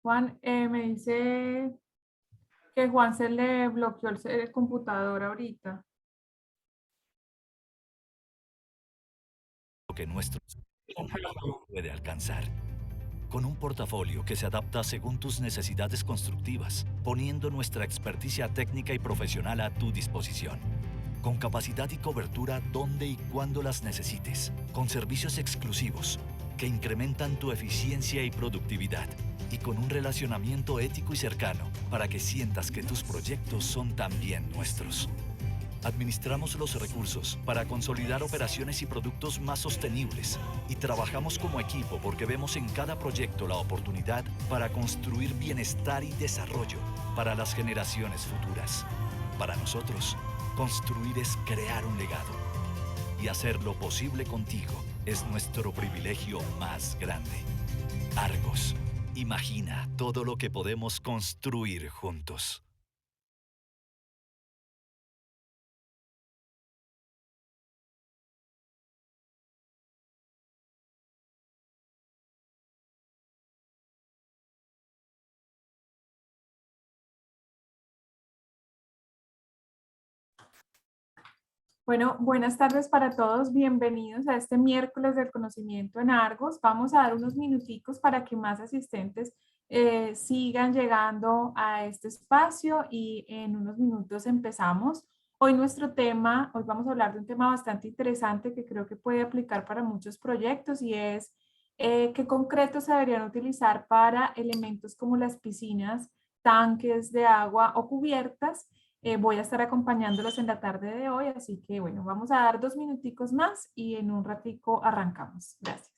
Juan, me dice que Juan se le bloqueó el computador ahorita. Lo que nuestro puede alcanzar. Con un portafolio que se adapta según tus necesidades constructivas, poniendo nuestra experticia técnica y profesional a tu disposición. Con capacidad y cobertura donde y cuando las necesites. Con servicios exclusivos que incrementan tu eficiencia y productividad. Y con un relacionamiento ético y cercano para que sientas que tus proyectos son también nuestros. Administramos los recursos para consolidar operaciones y productos más sostenibles y trabajamos como equipo porque vemos en cada proyecto la oportunidad para construir bienestar y desarrollo para las generaciones futuras. Para nosotros, construir es crear un legado y hacer lo posible contigo es nuestro privilegio más grande. Argos, imagina todo lo que podemos construir juntos. Bueno, buenas tardes para todos. Bienvenidos a este miércoles del conocimiento en Argos. Vamos a dar unos minuticos para que más asistentes sigan llegando a este espacio y en unos minutos empezamos. Hoy vamos a hablar de un tema bastante interesante que creo que puede aplicar para muchos proyectos y es qué concretos se deberían utilizar para elementos como las piscinas, tanques de agua o cubiertas. Voy a estar acompañándolos en la tarde de hoy, así que bueno, vamos a dar 2 minuticos más y en un ratico arrancamos. Gracias.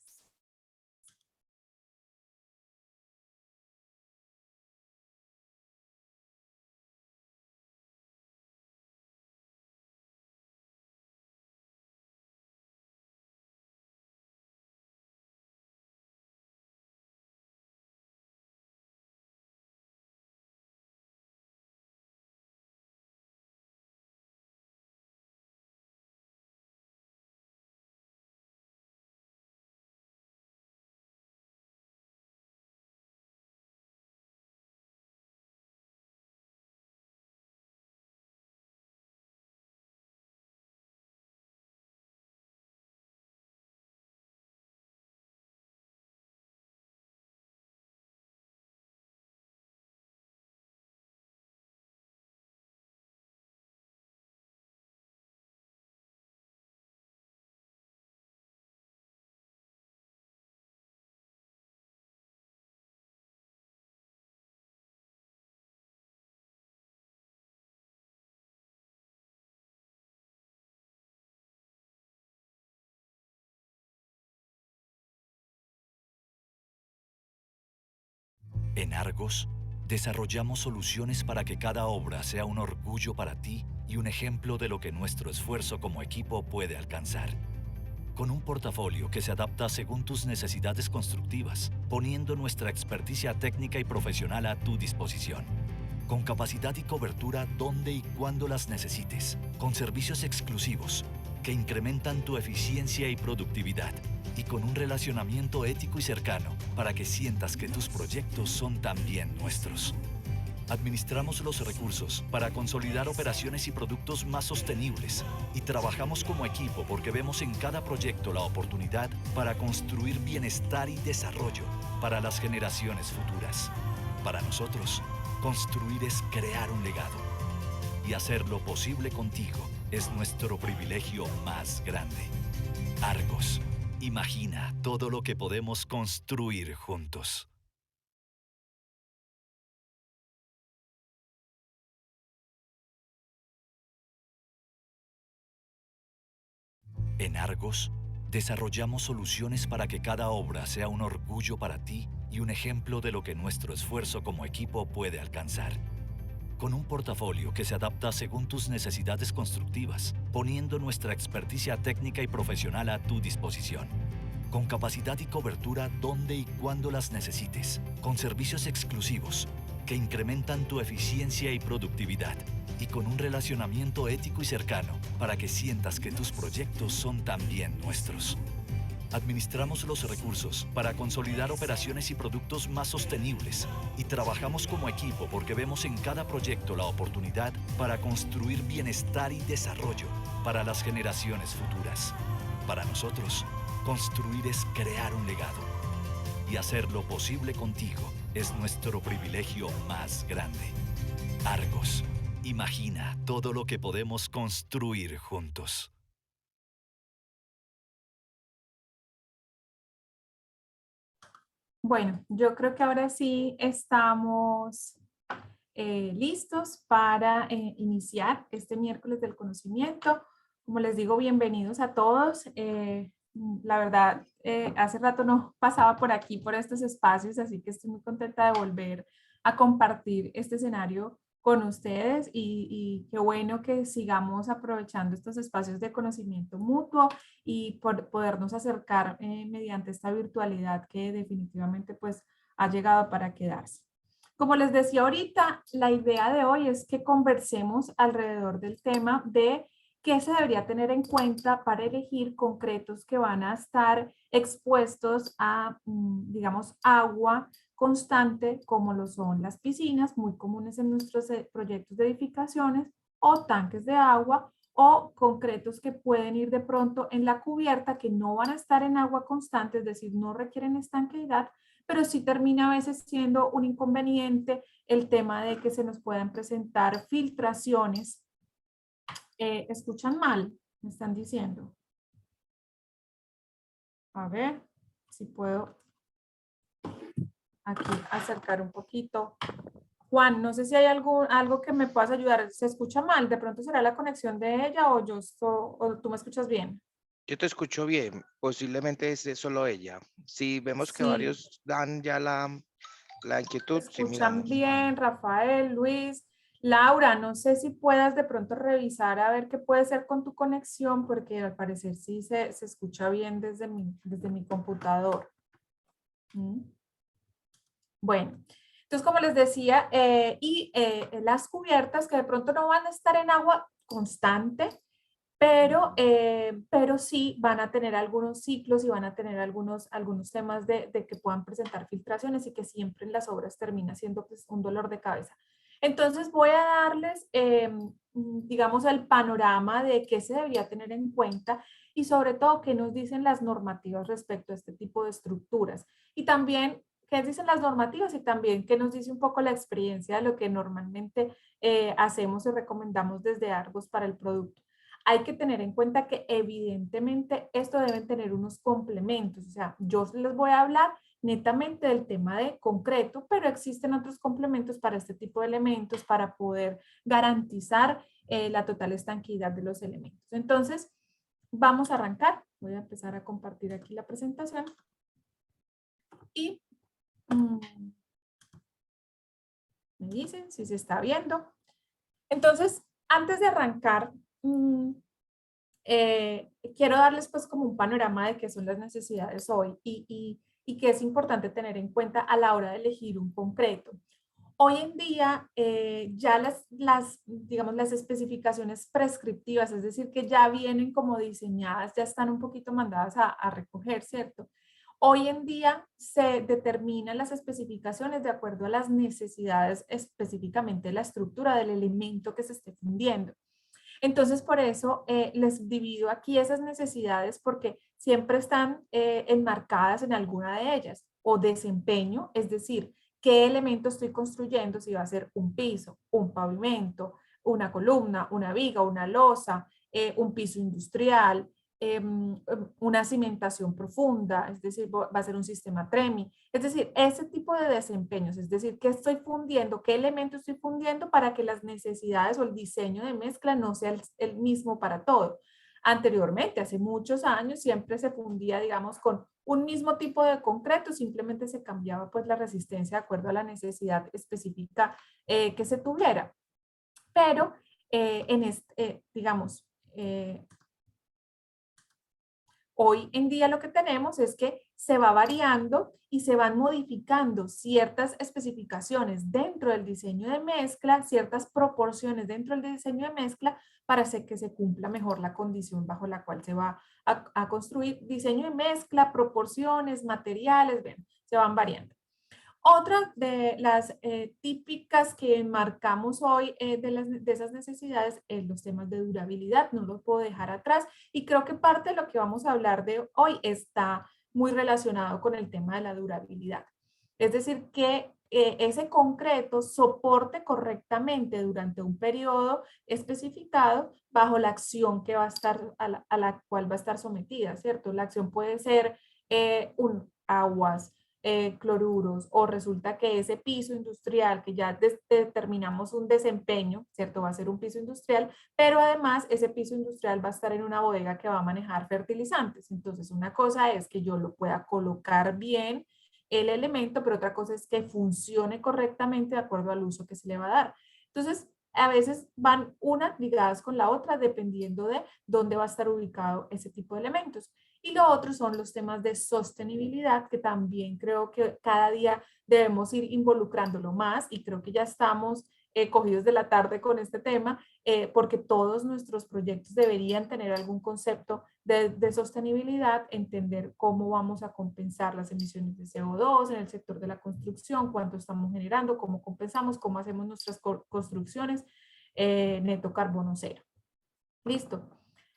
En Argos, desarrollamos soluciones para que cada obra sea un orgullo para ti y un ejemplo de lo que nuestro esfuerzo como equipo puede alcanzar. Con un portafolio que se adapta según tus necesidades constructivas, poniendo nuestra experticia técnica y profesional a tu disposición. Con capacidad y cobertura donde y cuando las necesites. Con servicios exclusivos que incrementan tu eficiencia y productividad. Y con un relacionamiento ético y cercano para que sientas que tus proyectos son también nuestros. Administramos los recursos para consolidar operaciones y productos más sostenibles y trabajamos como equipo porque vemos en cada proyecto la oportunidad para construir bienestar y desarrollo para las generaciones futuras. Para nosotros, construir es crear un legado y hacer lo posible contigo es nuestro privilegio más grande. Argos, imagina todo lo que podemos construir juntos. En Argos, desarrollamos soluciones para que cada obra sea un orgullo para ti y un ejemplo de lo que nuestro esfuerzo como equipo puede alcanzar. Con un portafolio que se adapta según tus necesidades constructivas, poniendo nuestra experticia técnica y profesional a tu disposición. Con capacidad y cobertura donde y cuando las necesites. Con servicios exclusivos que incrementan tu eficiencia y productividad. Y con un relacionamiento ético y cercano para que sientas que tus proyectos son también nuestros. Administramos los recursos para consolidar operaciones y productos más sostenibles y trabajamos como equipo porque vemos en cada proyecto la oportunidad para construir bienestar y desarrollo para las generaciones futuras. Para nosotros, construir es crear un legado y hacerlo posible contigo es nuestro privilegio más grande. Argos, imagina todo lo que podemos construir juntos. Bueno, yo creo que ahora sí estamos listos para iniciar este miércoles del conocimiento. Como les digo, bienvenidos a todos. La verdad, hace rato no pasaba por aquí, por estos espacios, así que estoy muy contenta de volver a compartir este escenario con ustedes y qué bueno que sigamos aprovechando estos espacios de conocimiento mutuo y por podernos acercar mediante esta virtualidad que definitivamente pues ha llegado para quedarse. Como les decía ahorita, la idea de hoy es que conversemos alrededor del tema de qué se debería tener en cuenta para elegir concretos que van a estar expuestos a, digamos, agua constante, como lo son las piscinas, muy comunes en nuestros proyectos de edificaciones, o tanques de agua, o concretos que pueden ir de pronto en la cubierta, que no van a estar en agua constante, es decir, no requieren estanqueidad, pero sí termina a veces siendo un inconveniente el tema de que se nos puedan presentar filtraciones. ¿Escuchan mal? Me están diciendo. A ver si puedo aquí acercar un poquito. Juan, no sé si hay algo que me puedas ayudar. ¿Se escucha mal? ¿De pronto será la conexión de ella o tú me escuchas bien? Yo te escucho bien, posiblemente es de solo ella. Si vemos que Sí, varios dan ya la inquietud, si escuchan miramos. bien, Rafael, Luis, Laura, no sé si puedas de pronto revisar a ver qué puede ser con tu conexión, porque al parecer sí se escucha bien desde mi computador. ¿Mm? Bueno, entonces como les decía, las cubiertas que de pronto no van a estar en agua constante, pero sí van a tener algunos ciclos y van a tener algunos temas de que puedan presentar filtraciones y que siempre en las obras termina siendo pues, un dolor de cabeza. Entonces voy a darles, digamos, el panorama de qué se debería tener en cuenta y sobre todo qué nos dicen las normativas respecto a este tipo de estructuras. Y también qué dicen las normativas y también qué nos dice un poco la experiencia de lo que normalmente hacemos y recomendamos desde Argos para el producto. Hay que tener en cuenta que evidentemente esto deben tener unos complementos, o sea, yo les voy a hablar netamente del tema de concreto, pero existen otros complementos para este tipo de elementos para poder garantizar la total estanqueidad de los elementos. Entonces, vamos a arrancar. Voy a empezar a compartir aquí la presentación y me dicen si se está viendo. Entonces, antes de arrancar, quiero darles pues como un panorama de qué son las necesidades hoy y qué es importante tener en cuenta a la hora de elegir un concreto. Hoy en día ya digamos, las especificaciones prescriptivas, es decir, que ya vienen como diseñadas, ya están un poquito mandadas a recoger, ¿cierto? Hoy en día se determinan las especificaciones de acuerdo a las necesidades específicamente de la estructura del elemento que se esté fundiendo. Entonces, por eso les divido aquí esas necesidades porque siempre están enmarcadas en alguna de ellas. O desempeño, es decir, qué elemento estoy construyendo, si va a ser un piso, un pavimento, una columna, una viga, una losa, un piso industrial, una cimentación profunda, es decir, va a ser un sistema TREMI. Es decir, ese tipo de desempeños, es decir, qué estoy fundiendo, qué elemento estoy fundiendo para que las necesidades o el diseño de mezcla no sea el mismo para todo. Anteriormente, hace muchos años, siempre se fundía, digamos, con un mismo tipo de concreto, simplemente se cambiaba pues la resistencia de acuerdo a la necesidad específica que se tuviera. Pero, digamos, hoy en día lo que tenemos es que se va variando y se van modificando ciertas especificaciones dentro del diseño de mezcla, ciertas proporciones dentro del diseño de mezcla para hacer que se cumpla mejor la condición bajo la cual se va a construir. Diseño de mezcla, proporciones, materiales, bueno, se van variando. Otra de las típicas que marcamos hoy de esas necesidades es los temas de durabilidad, no los puedo dejar atrás y creo que parte de lo que vamos a hablar de hoy está muy relacionado con el tema de la durabilidad. Es decir, que ese concreto soporte correctamente durante un periodo especificado bajo la acción que va a estar, a la cual va a estar sometida, ¿cierto? La acción puede ser aguas, cloruros, o resulta que ese piso industrial que ya determinamos un desempeño, ¿cierto? Va a ser un piso industrial, pero además ese piso industrial va a estar en una bodega que va a manejar fertilizantes. Entonces, una cosa es que yo lo pueda colocar bien el elemento, pero otra cosa es que funcione correctamente de acuerdo al uso que se le va a dar. Entonces, a veces van unas ligadas con la otra dependiendo de dónde va a estar ubicado ese tipo de elementos. Y lo otro son los temas de sostenibilidad, que también creo que cada día debemos ir involucrándolo más y creo que ya estamos cogidos de la tarde con este tema, porque todos nuestros proyectos deberían tener algún concepto de sostenibilidad, entender cómo vamos a compensar las emisiones de CO2 en el sector de la construcción, cuánto estamos generando, cómo compensamos, cómo hacemos nuestras construcciones, neto carbono cero. Listo.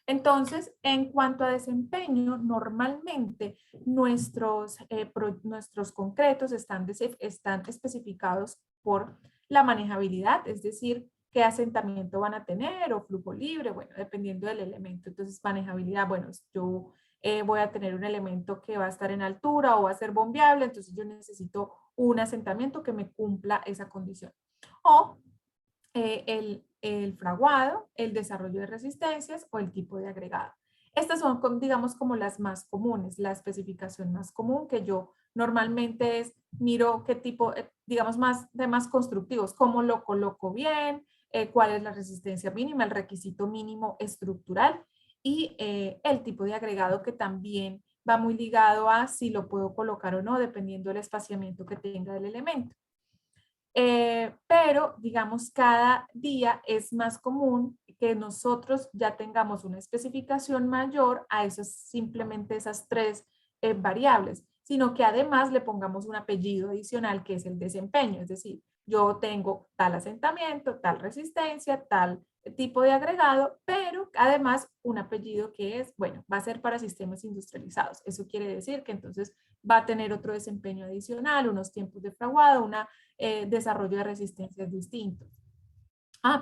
Entonces, en cuanto a desempeño, normalmente nuestros concretos están especificados por la manejabilidad, es decir, qué asentamiento van a tener o flujo libre, bueno, dependiendo del elemento. Entonces, manejabilidad, bueno, yo voy a tener un elemento que va a estar en altura o va a ser bombeable, entonces yo necesito un asentamiento que me cumpla esa condición. O el fraguado, el desarrollo de resistencias o el tipo de agregado. Estas son, digamos, como las más comunes. La especificación más común que yo normalmente es, miro qué tipo, digamos, más constructivos, cómo lo coloco bien, cuál es la resistencia mínima, el requisito mínimo estructural y el tipo de agregado que también va muy ligado a si lo puedo colocar o no, dependiendo del espaciamiento que tenga el elemento. Pero, digamos, cada día es más común que nosotros ya tengamos una especificación mayor a simplemente esas tres variables, sino que además le pongamos un apellido adicional que es el desempeño, es decir, yo tengo tal asentamiento, tal resistencia, tal tipo de agregado, pero además un apellido que es, bueno, va a ser para sistemas industrializados. Eso quiere decir que entonces va a tener otro desempeño adicional, unos tiempos de fraguado, una desarrollo de resistencias distintos.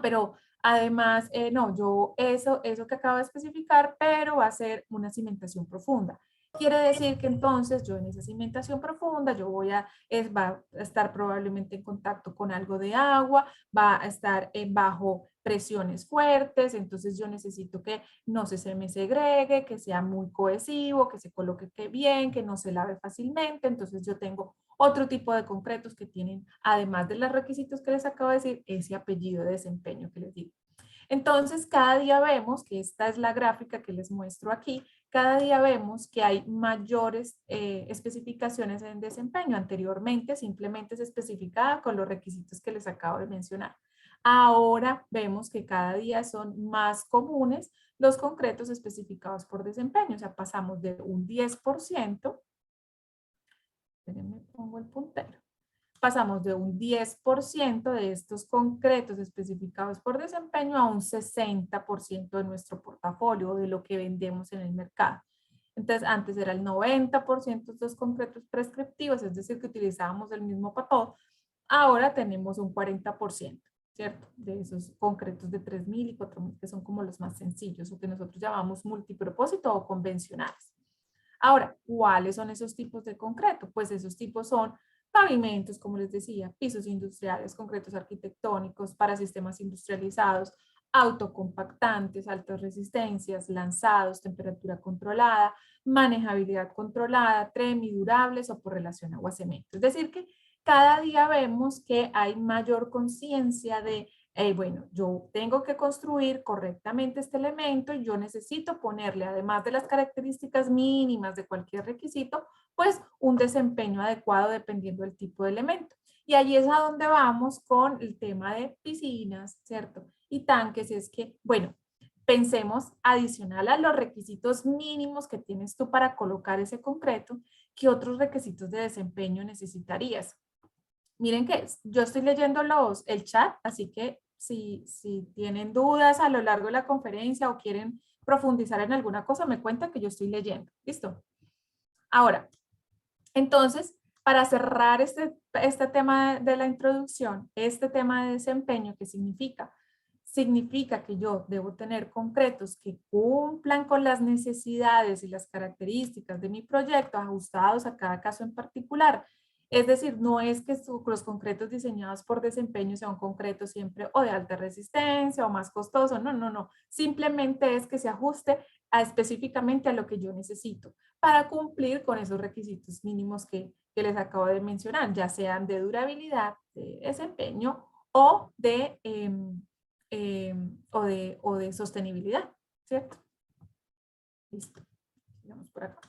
Pero además, no, yo eso que acabo de especificar, pero va a ser una cimentación profunda. Quiere decir que entonces yo en esa cimentación profunda, yo va a estar probablemente en contacto con algo de agua, va a estar bajo presiones fuertes, entonces yo necesito que no se me segregue, que sea muy cohesivo, que se coloque bien, que no se lave fácilmente, entonces yo tengo otro tipo de concretos que tienen, además de los requisitos que les acabo de decir, ese apellido de desempeño que les digo. Entonces, cada día vemos, que esta es la gráfica que les muestro aquí, cada día vemos que hay mayores especificaciones en desempeño. Anteriormente simplemente se especificaba con los requisitos que les acabo de mencionar. Ahora vemos que cada día son más comunes los concretos especificados por desempeño. O sea, pasamos de un 10%, espérenme, pongo el puntero. Pasamos de un 10% de estos concretos especificados por desempeño a un 60% de nuestro portafolio, de lo que vendemos en el mercado. Entonces, antes era el 90% de estos concretos prescriptivos, es decir, que utilizábamos el mismo para todo. Ahora tenemos un 40%, ¿cierto? De esos concretos de 3.000 y 4.000, que son como los más sencillos, o que nosotros llamamos multipropósito o convencionales. Ahora, ¿cuáles son esos tipos de concreto? Pues esos tipos son pavimentos, como les decía, pisos industriales, concretos arquitectónicos para sistemas industrializados, autocompactantes, altas resistencias, lanzados, temperatura controlada, manejabilidad controlada, durables o por relación agua-cemento. Es decir, que cada día vemos que hay mayor conciencia de Bueno, yo tengo que construir correctamente este elemento y yo necesito ponerle, además de las características mínimas de cualquier requisito, pues un desempeño adecuado dependiendo del tipo de elemento. Y allí es a donde vamos con el tema de piscinas, ¿cierto? Y tanques, es que, bueno, pensemos adicional a los requisitos mínimos que tienes tú para colocar ese concreto, ¿qué otros requisitos de desempeño necesitarías? Miren que yo estoy leyendo el chat, así que si tienen dudas a lo largo de la conferencia o quieren profundizar en alguna cosa, me cuentan que yo estoy leyendo. ¿Listo? Ahora, entonces, para cerrar este tema de la introducción, este tema de desempeño, ¿qué significa? Significa que yo debo tener concretos que cumplan con las necesidades y las características de mi proyecto ajustados a cada caso en particular. Es decir, no es que los concretos diseñados por desempeño sean concretos siempre o de alta resistencia o más costoso, no, no, no. Simplemente es que se ajuste específicamente a lo que yo necesito para cumplir con esos requisitos mínimos que les acabo de mencionar, ya sean de durabilidad, de desempeño o o de sostenibilidad, ¿cierto? Listo. Vamos por acá.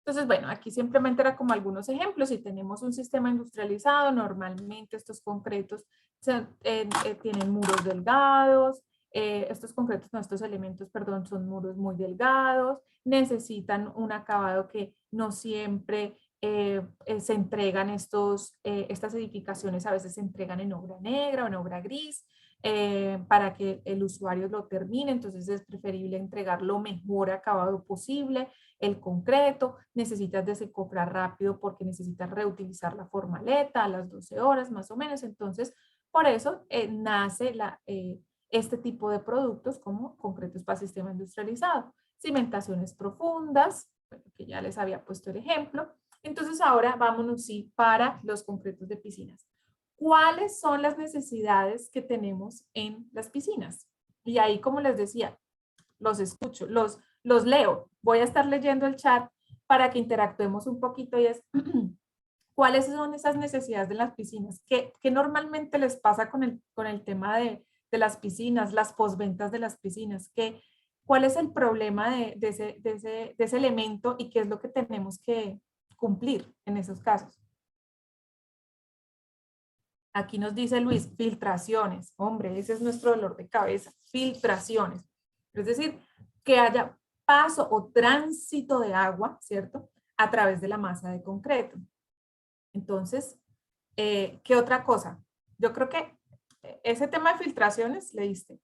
Entonces, bueno, aquí simplemente era como algunos ejemplos. Si tenemos un sistema industrializado, normalmente estos concretos tienen muros delgados, estos concretos, no, estos elementos, perdón, son muros muy delgados, necesitan un acabado que no siempre se entregan estas edificaciones, a veces se entregan en obra negra o en obra gris, para que el usuario lo termine, entonces es preferible entregar lo mejor acabado posible. El concreto, necesitas desacoplar rápido porque necesitas reutilizar la formaleta a las 12 horas más o menos, entonces por eso nace este tipo de productos como concretos para sistema industrializado. Cimentaciones profundas, que ya les había puesto el ejemplo. Entonces ahora vámonos sí para los concretos de piscinas. ¿Cuáles son las necesidades que tenemos en las piscinas? Y ahí, como les decía, los escucho, los leo. Voy a estar leyendo el chat para que interactuemos un poquito y es cuáles son esas necesidades de las piscinas, qué normalmente les pasa con el tema de las piscinas, las posventas de las piscinas, cuál es el problema de ese elemento y qué es lo que tenemos que cumplir en esos casos. Aquí nos dice Luis, filtraciones. Hombre, ese es nuestro dolor de cabeza, filtraciones. Es decir, que haya paso o tránsito de agua, ¿cierto? A través de la masa de concreto. Entonces, ¿qué otra cosa? Yo creo que ese tema de filtraciones, leíste.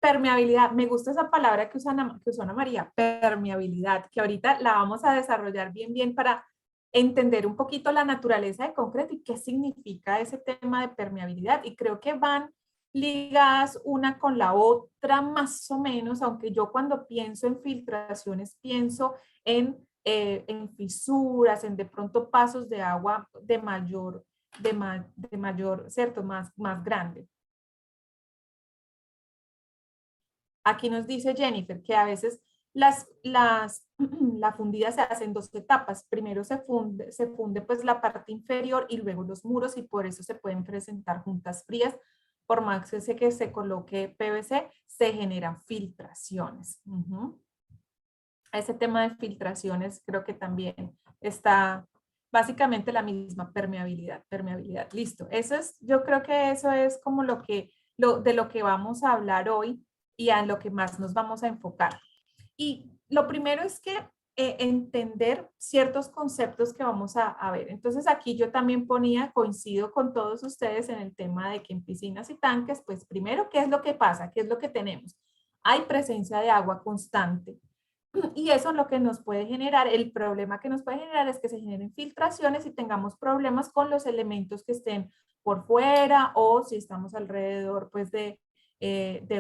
Permeabilidad, me gusta esa palabra que usó Ana María, permeabilidad, que ahorita la vamos a desarrollar bien para entender un poquito la naturaleza de concreto y qué significa ese tema de permeabilidad. Y creo que van ligadas una con la otra más o menos, aunque yo cuando pienso en filtraciones pienso en fisuras, en de pronto pasos de agua de mayor, ¿cierto? Más grande. Aquí nos dice Jennifer que a veces la fundida se hace en dos etapas. Primero se funde pues la parte inferior y luego los muros y por eso se pueden presentar juntas frías. Por más que se coloque PVC, se generan filtraciones. Ese tema de filtraciones creo que también está básicamente la misma permeabilidad. Listo. Yo creo que eso es como de lo que vamos a hablar hoy y a lo que más nos vamos a enfocar. Y lo primero es que entender ciertos conceptos que vamos a ver. Entonces aquí yo también coincido con todos ustedes en el tema de que en piscinas y tanques, pues primero, ¿qué es lo que pasa? ¿Qué es lo que tenemos? Hay presencia de agua constante. Y eso es lo que nos puede generar, el problema que nos puede generar es que se generen filtraciones y tengamos problemas con los elementos que estén por fuera o si estamos alrededor pues de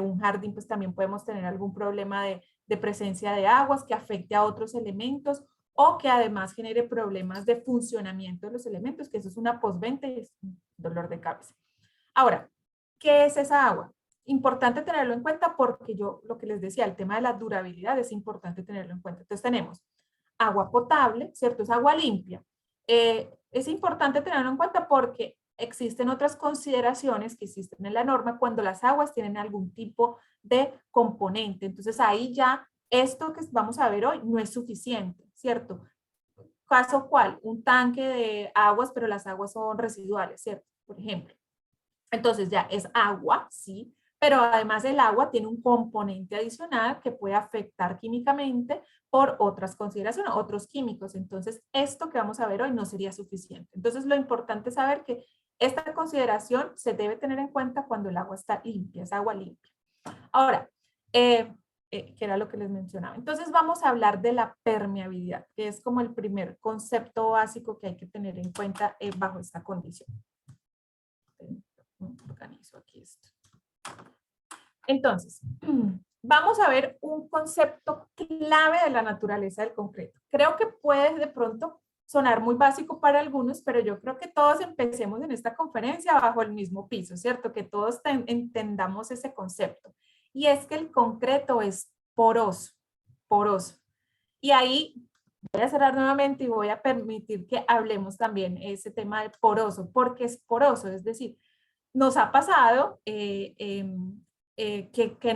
un jardín, pues también podemos tener algún problema de presencia de aguas que afecte a otros elementos o que además genere problemas de funcionamiento de los elementos, que eso es una postventa y es un dolor de cabeza. Ahora, ¿qué es esa agua? Importante tenerlo en cuenta porque lo que les decía, el tema de la durabilidad es importante tenerlo en cuenta. Entonces tenemos agua potable, ¿cierto? Es agua limpia. Es importante tenerlo en cuenta porque existen otras consideraciones que existen en la norma cuando las aguas tienen algún tipo de componente. Entonces ahí ya esto que vamos a ver hoy no es suficiente, ¿cierto? ¿Caso cuál? Un tanque de aguas, pero las aguas son residuales, ¿cierto? Por ejemplo. Entonces ya es agua, sí, pero además el agua tiene un componente adicional que puede afectar químicamente por otras consideraciones, otros químicos. Entonces, esto que vamos a ver hoy no sería suficiente. Entonces, lo importante es saber que esta consideración se debe tener en cuenta cuando el agua está limpia, es agua limpia. Ahora, que era lo que les mencionaba. Entonces, vamos a hablar de la permeabilidad, que es como el primer concepto básico que hay que tener en cuenta bajo esta condición. Organizo aquí esto. Entonces, vamos a ver un concepto clave de la naturaleza del concreto. Creo que puede de pronto sonar muy básico para algunos, pero yo creo que todos empecemos en esta conferencia bajo el mismo piso, ¿cierto? Que todos entendamos ese concepto. Y es que el concreto es poroso, poroso. Y ahí voy a cerrar nuevamente y voy a permitir que hablemos también ese tema de poroso, porque es poroso, es decir, nos ha pasado que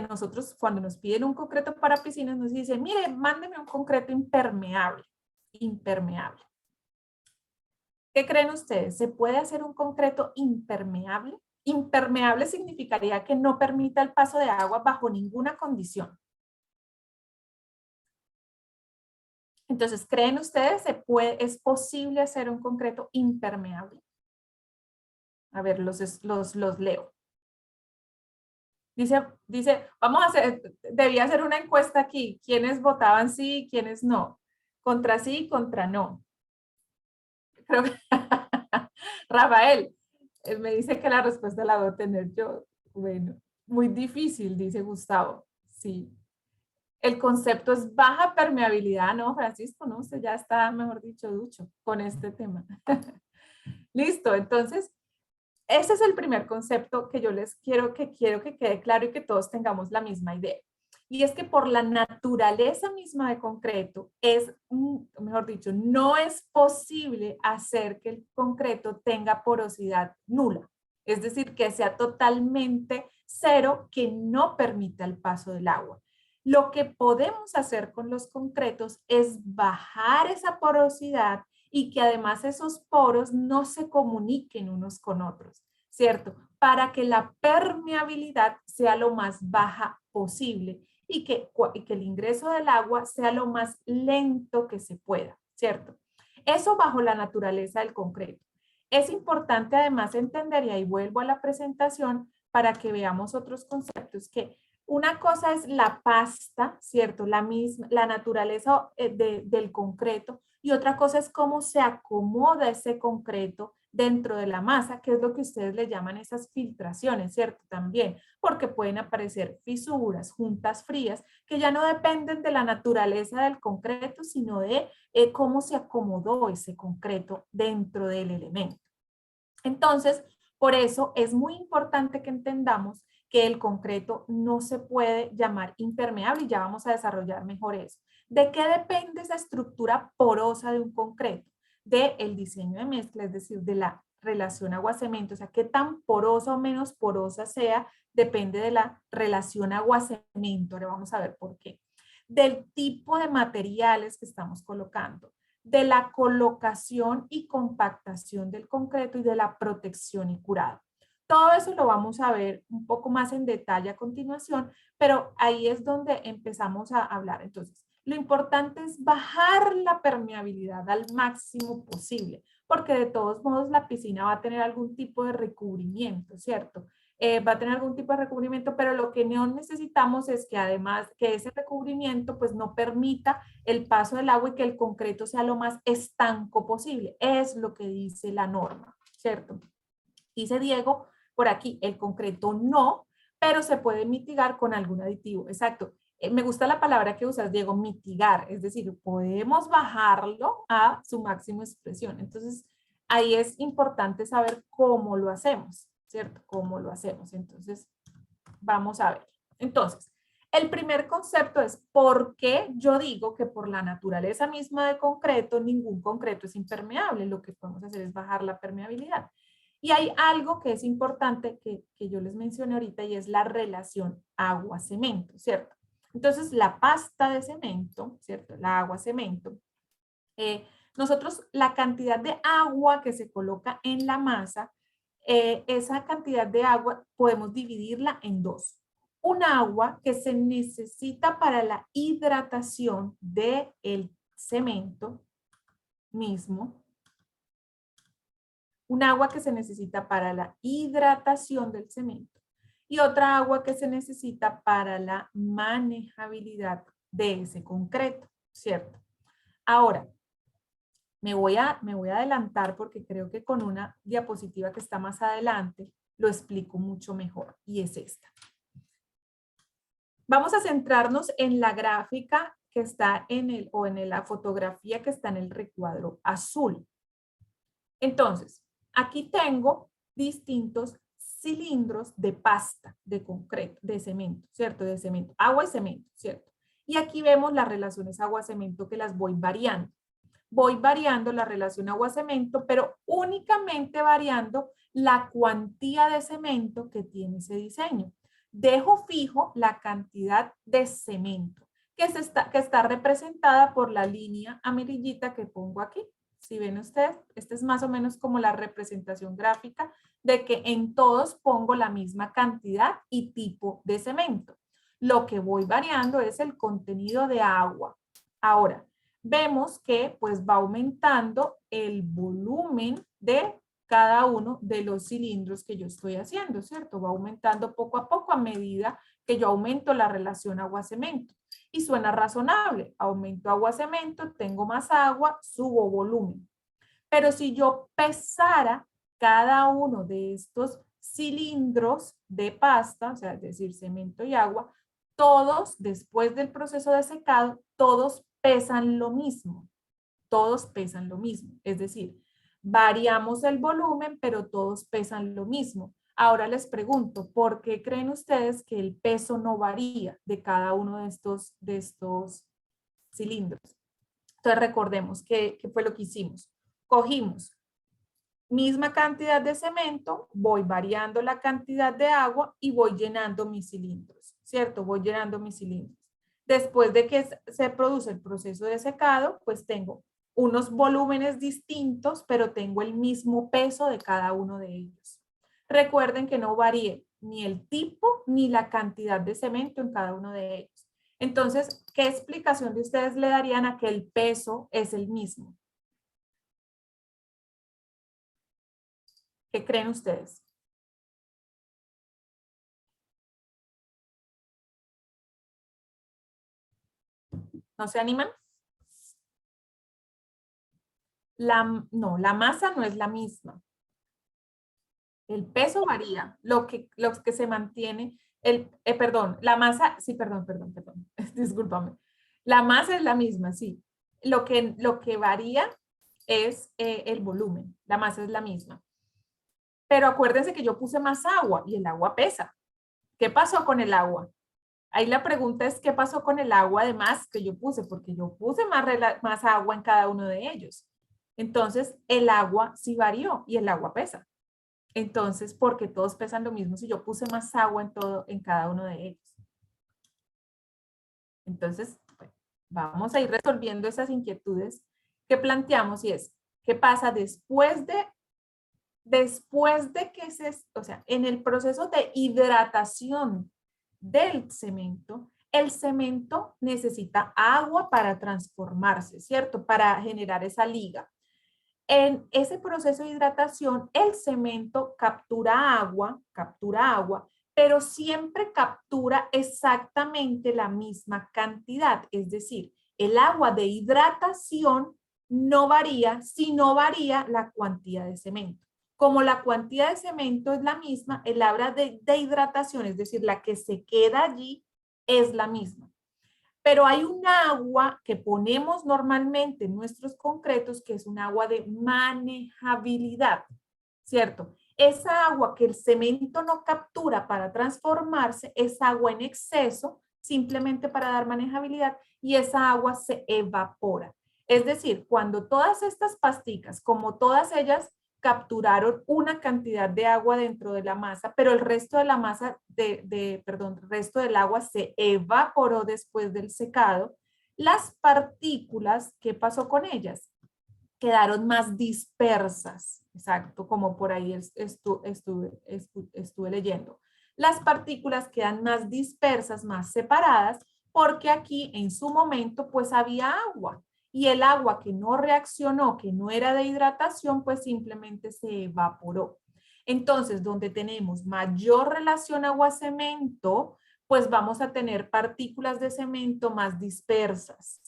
nosotros cuando nos piden un concreto para piscinas nos dicen, mire, mándeme un concreto impermeable, impermeable. ¿Qué creen ustedes? ¿Se puede hacer un concreto impermeable? Impermeable significaría que no permita el paso de agua bajo ninguna condición. Entonces, ¿creen ustedes es posible hacer un concreto impermeable? A ver, los leo. Vamos a hacer, debía hacer una encuesta aquí. ¿Quiénes votaban sí y quiénes no? Contra sí y contra no. Creo que Rafael me dice que la respuesta la voy a tener yo. Bueno, muy difícil, dice Gustavo. Sí. El concepto es baja permeabilidad, ¿no, Francisco? No, usted ya está, mejor dicho, ducho con este tema. Listo, entonces, ese es el primer concepto que yo les quiero que quede claro y que todos tengamos la misma idea. Y es que por la naturaleza misma de concreto, mejor dicho, no es posible hacer que el concreto tenga porosidad nula. Es decir, que sea totalmente cero, que no permita el paso del agua. Lo que podemos hacer con los concretos es bajar esa porosidad y que además esos poros no se comuniquen unos con otros, ¿cierto? Para que la permeabilidad sea lo más baja posible y que el ingreso del agua sea lo más lento que se pueda, ¿cierto? Eso bajo la naturaleza del concreto. Es importante además entender, y ahí vuelvo a la presentación para que veamos otros conceptos, que una cosa es la pasta, ¿cierto? La naturaleza del concreto, y otra cosa es cómo se acomoda ese concreto dentro de la masa, que es lo que ustedes le llaman esas filtraciones, ¿cierto? También, porque pueden aparecer fisuras, juntas frías, que ya no dependen de la naturaleza del concreto, sino de cómo se acomodó ese concreto dentro del elemento. Entonces, por eso es muy importante que entendamos que el concreto no se puede llamar impermeable y ya vamos a desarrollar mejor eso. ¿De qué depende esa estructura porosa de un concreto? Del diseño de mezcla, es decir, de la relación agua-cemento, o sea, qué tan porosa o menos porosa sea, depende de la relación agua-cemento. Ahora vamos a ver por qué. Del tipo de materiales que estamos colocando, de la colocación y compactación del concreto y de la protección y curado. Todo eso lo vamos a ver un poco más en detalle a continuación, pero ahí es donde empezamos a hablar. Entonces, lo importante es bajar la permeabilidad al máximo posible, porque de todos modos la piscina va a tener algún tipo de recubrimiento, ¿cierto? Va a tener algún tipo de recubrimiento, pero lo que no necesitamos es que además que ese recubrimiento pues no permita el paso del agua y que el concreto sea lo más estanco posible. Es lo que dice la norma, ¿cierto? Dice Diego por aquí, el concreto no, pero se puede mitigar con algún aditivo. Exacto. Me gusta la palabra que usas, Diego, mitigar, es decir, podemos bajarlo a su máxima expresión. Entonces, ahí es importante saber cómo lo hacemos, ¿cierto? Cómo lo hacemos. Entonces, vamos a ver. Entonces, El primer concepto es por qué yo digo que por la naturaleza misma de concreto, ningún concreto es impermeable. Lo que podemos hacer es bajar la permeabilidad. Y hay algo que es importante que yo les mencioné ahorita y es la relación agua-cemento, ¿cierto? Entonces, la pasta de cemento, ¿cierto? La agua-cemento. Nosotros, la cantidad de agua que se coloca en la masa, esa cantidad de agua podemos dividirla en dos. Un agua que se necesita para la hidratación del cemento mismo. Un agua que se necesita para la hidratación del cemento. Y otra agua que se necesita para la manejabilidad de ese concreto, ¿cierto? Ahora, me voy a adelantar porque creo que con una diapositiva que está más adelante lo explico mucho mejor y es esta. Vamos a centrarnos en la gráfica que está en la fotografía que está en el recuadro azul. Entonces, aquí tengo distintos cilindros de pasta de concreto, de cemento, ¿cierto? De cemento, agua y cemento, ¿cierto? Y aquí vemos las relaciones agua-cemento que las voy variando. Voy variando la relación agua-cemento, pero únicamente variando la cuantía de cemento que tiene ese diseño. Dejo fijo la cantidad de cemento que está representada por la línea amarillita que pongo aquí. Si ven ustedes, esta es más o menos como la representación gráfica de que en todos pongo la misma cantidad y tipo de cemento. Lo que voy variando es el contenido de agua. Ahora, vemos que pues va aumentando el volumen de cada uno de los cilindros que yo estoy haciendo, ¿cierto? Va aumentando poco a poco a medida que yo aumento la relación agua-cemento. Y suena razonable, aumento agua-cemento, tengo más agua, subo volumen. Pero si yo pesara cada uno de estos cilindros de pasta, o sea, es decir, cemento y agua, todos, después del proceso de secado, todos pesan lo mismo. Todos pesan lo mismo. Es decir, variamos el volumen, pero todos pesan lo mismo. Ahora les pregunto, ¿por qué creen ustedes que el peso no varía de cada uno de estos cilindros? Entonces recordemos ¿qué fue lo que hicimos? Cogimos misma cantidad de cemento, voy variando la cantidad de agua y voy llenando mis cilindros, ¿cierto? Voy llenando mis cilindros. Después de que se produce el proceso de secado, pues tengo unos volúmenes distintos, pero tengo el mismo peso de cada uno de ellos. Recuerden que no varíe ni el tipo ni la cantidad de cemento en cada uno de ellos. Entonces, ¿qué explicación de ustedes le darían a que el peso es el mismo? ¿Qué creen ustedes? ¿No se animan? No, la masa no es la misma. El peso varía. Lo que se mantiene, perdón, la masa, sí, perdón, discúlpame. La masa es la misma, sí. Lo que varía es el volumen. La masa es la misma. Pero acuérdense que yo puse más agua y el agua pesa. ¿Qué pasó con el agua? Ahí la pregunta es, ¿qué pasó con el agua además que yo puse? Porque yo puse más agua en cada uno de ellos. Entonces, el agua sí varió y el agua pesa. Entonces, porque todos pesan lo mismo si yo puse más agua en cada uno de ellos. Entonces, bueno, vamos a ir resolviendo esas inquietudes que planteamos y es, ¿qué pasa después de que o sea, en el proceso de hidratación del cemento, el cemento necesita agua para transformarse, ¿cierto? Para generar esa liga. En ese proceso de hidratación, el cemento captura agua, pero siempre captura exactamente la misma cantidad. Es decir, el agua de hidratación no varía si no varía la cuantía de cemento. Como la cuantía de cemento es la misma, el agua de hidratación, es decir, la que se queda allí, es la misma. Pero hay un agua que ponemos normalmente en nuestros concretos que es un agua de manejabilidad, ¿cierto? Esa agua que el cemento no captura para transformarse es agua en exceso simplemente para dar manejabilidad, y esa agua se evapora. Es decir, cuando todas estas pasticas, como todas ellas, capturaron una cantidad de agua dentro de la masa, pero el resto de la masa, el resto del agua se evaporó después del secado, las partículas, ¿qué pasó con ellas? Quedaron más dispersas, exacto, como por ahí estuve leyendo. Las partículas quedan más dispersas, más separadas, porque aquí en su momento pues había agua, y el agua que no reaccionó, que no era de hidratación, pues simplemente se evaporó. Entonces, donde tenemos mayor relación agua-cemento, pues vamos a tener partículas de cemento más dispersas.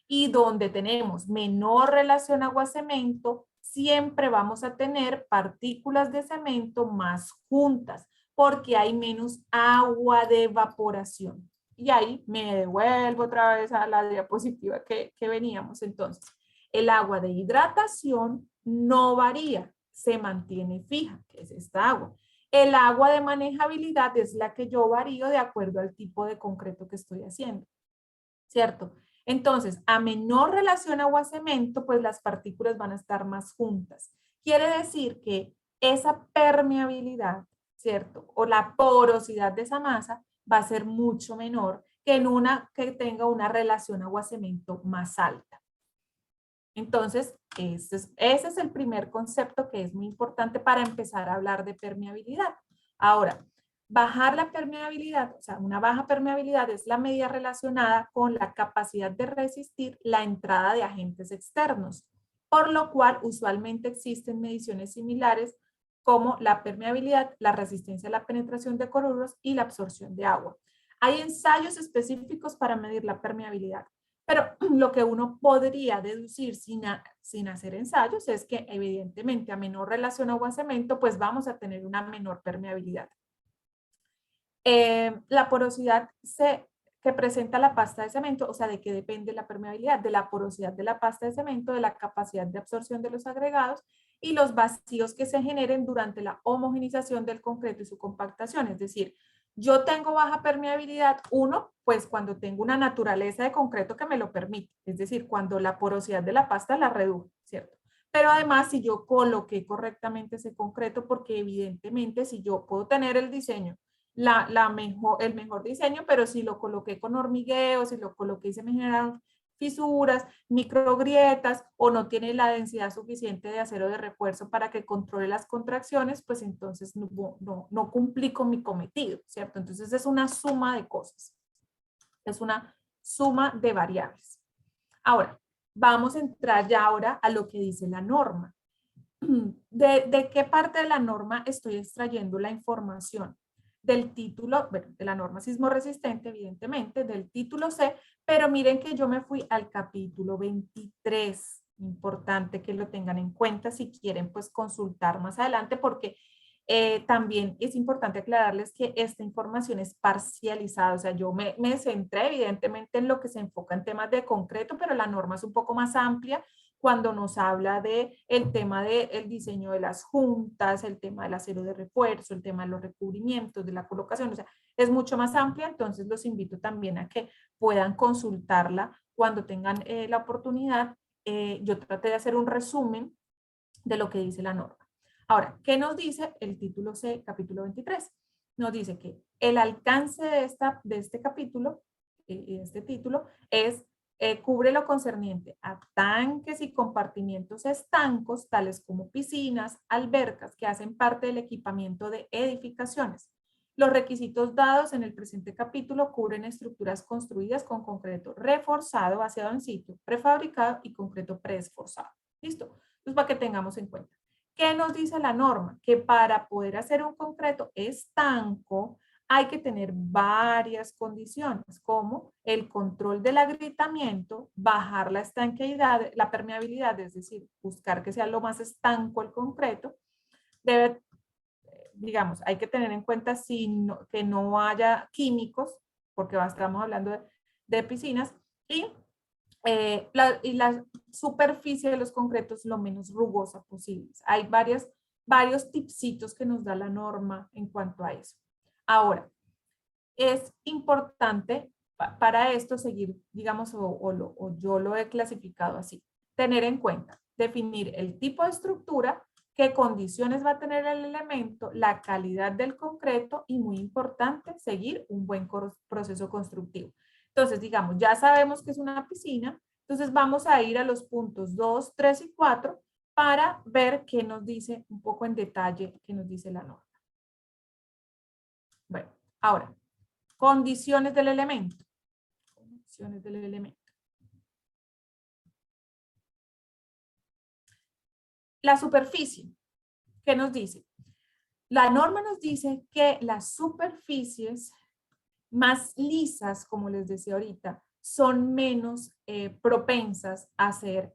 Y donde tenemos menor relación agua-cemento, siempre vamos a tener partículas de cemento más juntas, porque hay menos agua de evaporación. Y ahí me devuelvo otra vez a la diapositiva que veníamos. Entonces, el agua de hidratación no varía, se mantiene fija, que es esta agua. El agua de manejabilidad es la que yo varío de acuerdo al tipo de concreto que estoy haciendo, ¿cierto? Entonces, a menor relación agua-cemento, pues las partículas van a estar más juntas. Quiere decir que esa permeabilidad, ¿cierto? O la porosidad de esa masa va a ser mucho menor que en una que tenga una relación agua-cemento más alta. Entonces, ese es el primer concepto que es muy importante para empezar a hablar de permeabilidad. Ahora, bajar la permeabilidad, o sea, una baja permeabilidad es la medida relacionada con la capacidad de resistir la entrada de agentes externos, por lo cual usualmente existen mediciones similares como la permeabilidad, la resistencia a la penetración de cloruros y la absorción de agua. Hay ensayos específicos para medir la permeabilidad. Pero lo que uno podría deducir sin hacer ensayos es que evidentemente a menor relación agua-cemento, pues vamos a tener una menor permeabilidad. La porosidad que presenta la pasta de cemento, o sea, ¿de qué depende la permeabilidad? De la porosidad de la pasta de cemento, de la capacidad de absorción de los agregados y los vacíos que se generen durante la homogenización del concreto y su compactación. Es decir, yo tengo baja permeabilidad, pues cuando tengo una naturaleza de concreto que me lo permite, es decir, cuando la porosidad de la pasta la reduje, ¿cierto? Pero además, si yo coloqué correctamente ese concreto, porque evidentemente si yo puedo tener el diseño, el mejor diseño, pero si lo coloqué con hormigueo, si lo coloqué y se me generaron fisuras, microgrietas o no tiene la densidad suficiente de acero de refuerzo para que controle las contracciones, pues entonces no cumplí con mi cometido, ¿cierto? Entonces es una suma de cosas, es una suma de variables. Ahora, vamos a entrar ya ahora a lo que dice la norma. ¿De qué parte de la norma estoy extrayendo la información? Del título, bueno, de la norma sismo resistente, evidentemente, del título C, pero miren que yo me fui al capítulo 23. Importante que lo tengan en cuenta si quieren pues consultar más adelante, porque también es importante aclararles que esta información es parcializada, o sea, yo me centré evidentemente en lo que se enfoca en temas de concreto, pero la norma es un poco más amplia cuando nos habla de el tema del diseño de las juntas, el tema del acero de refuerzo, el tema de los recubrimientos, de la colocación, o sea, es mucho más amplia, entonces los invito también a que puedan consultarla cuando tengan la oportunidad. Yo traté de hacer un resumen de lo que dice la norma. Ahora, ¿qué nos dice el título C, capítulo 23? Nos dice que el alcance de este capítulo, este título, es cubre lo concerniente a tanques y compartimientos estancos, tales como piscinas, albercas, que hacen parte del equipamiento de edificaciones. Los requisitos dados en el presente capítulo cubren estructuras construidas con concreto reforzado, vaciado en sitio, prefabricado y concreto preesforzado. ¿Listo? Entonces, para que tengamos en cuenta. ¿Qué nos dice la norma? Que para poder hacer un concreto estanco hay que tener varias condiciones, como el control del agrietamiento, bajar la estanqueidad, la permeabilidad, es decir, buscar que sea lo más estanco el concreto. Debe, digamos, hay que tener en cuenta que no haya químicos, porque estamos hablando de piscinas, y la superficie de los concretos lo menos rugosa posible. Hay varios tipsitos que nos da la norma en cuanto a eso. Ahora, es importante para esto seguir, digamos, o yo lo he clasificado así. Tener en cuenta, definir el tipo de estructura, qué condiciones va a tener el elemento, la calidad del concreto y, muy importante, seguir un buen proceso constructivo. Entonces, digamos, ya sabemos que es una piscina, entonces vamos a ir a los puntos 2, 3 y 4 para ver qué nos dice un poco en detalle, qué nos dice la norma. Bueno, ahora, condiciones del elemento. Condiciones del elemento. La superficie, ¿qué nos dice? La norma nos dice que las superficies más lisas, como les decía ahorita, son menos propensas a ser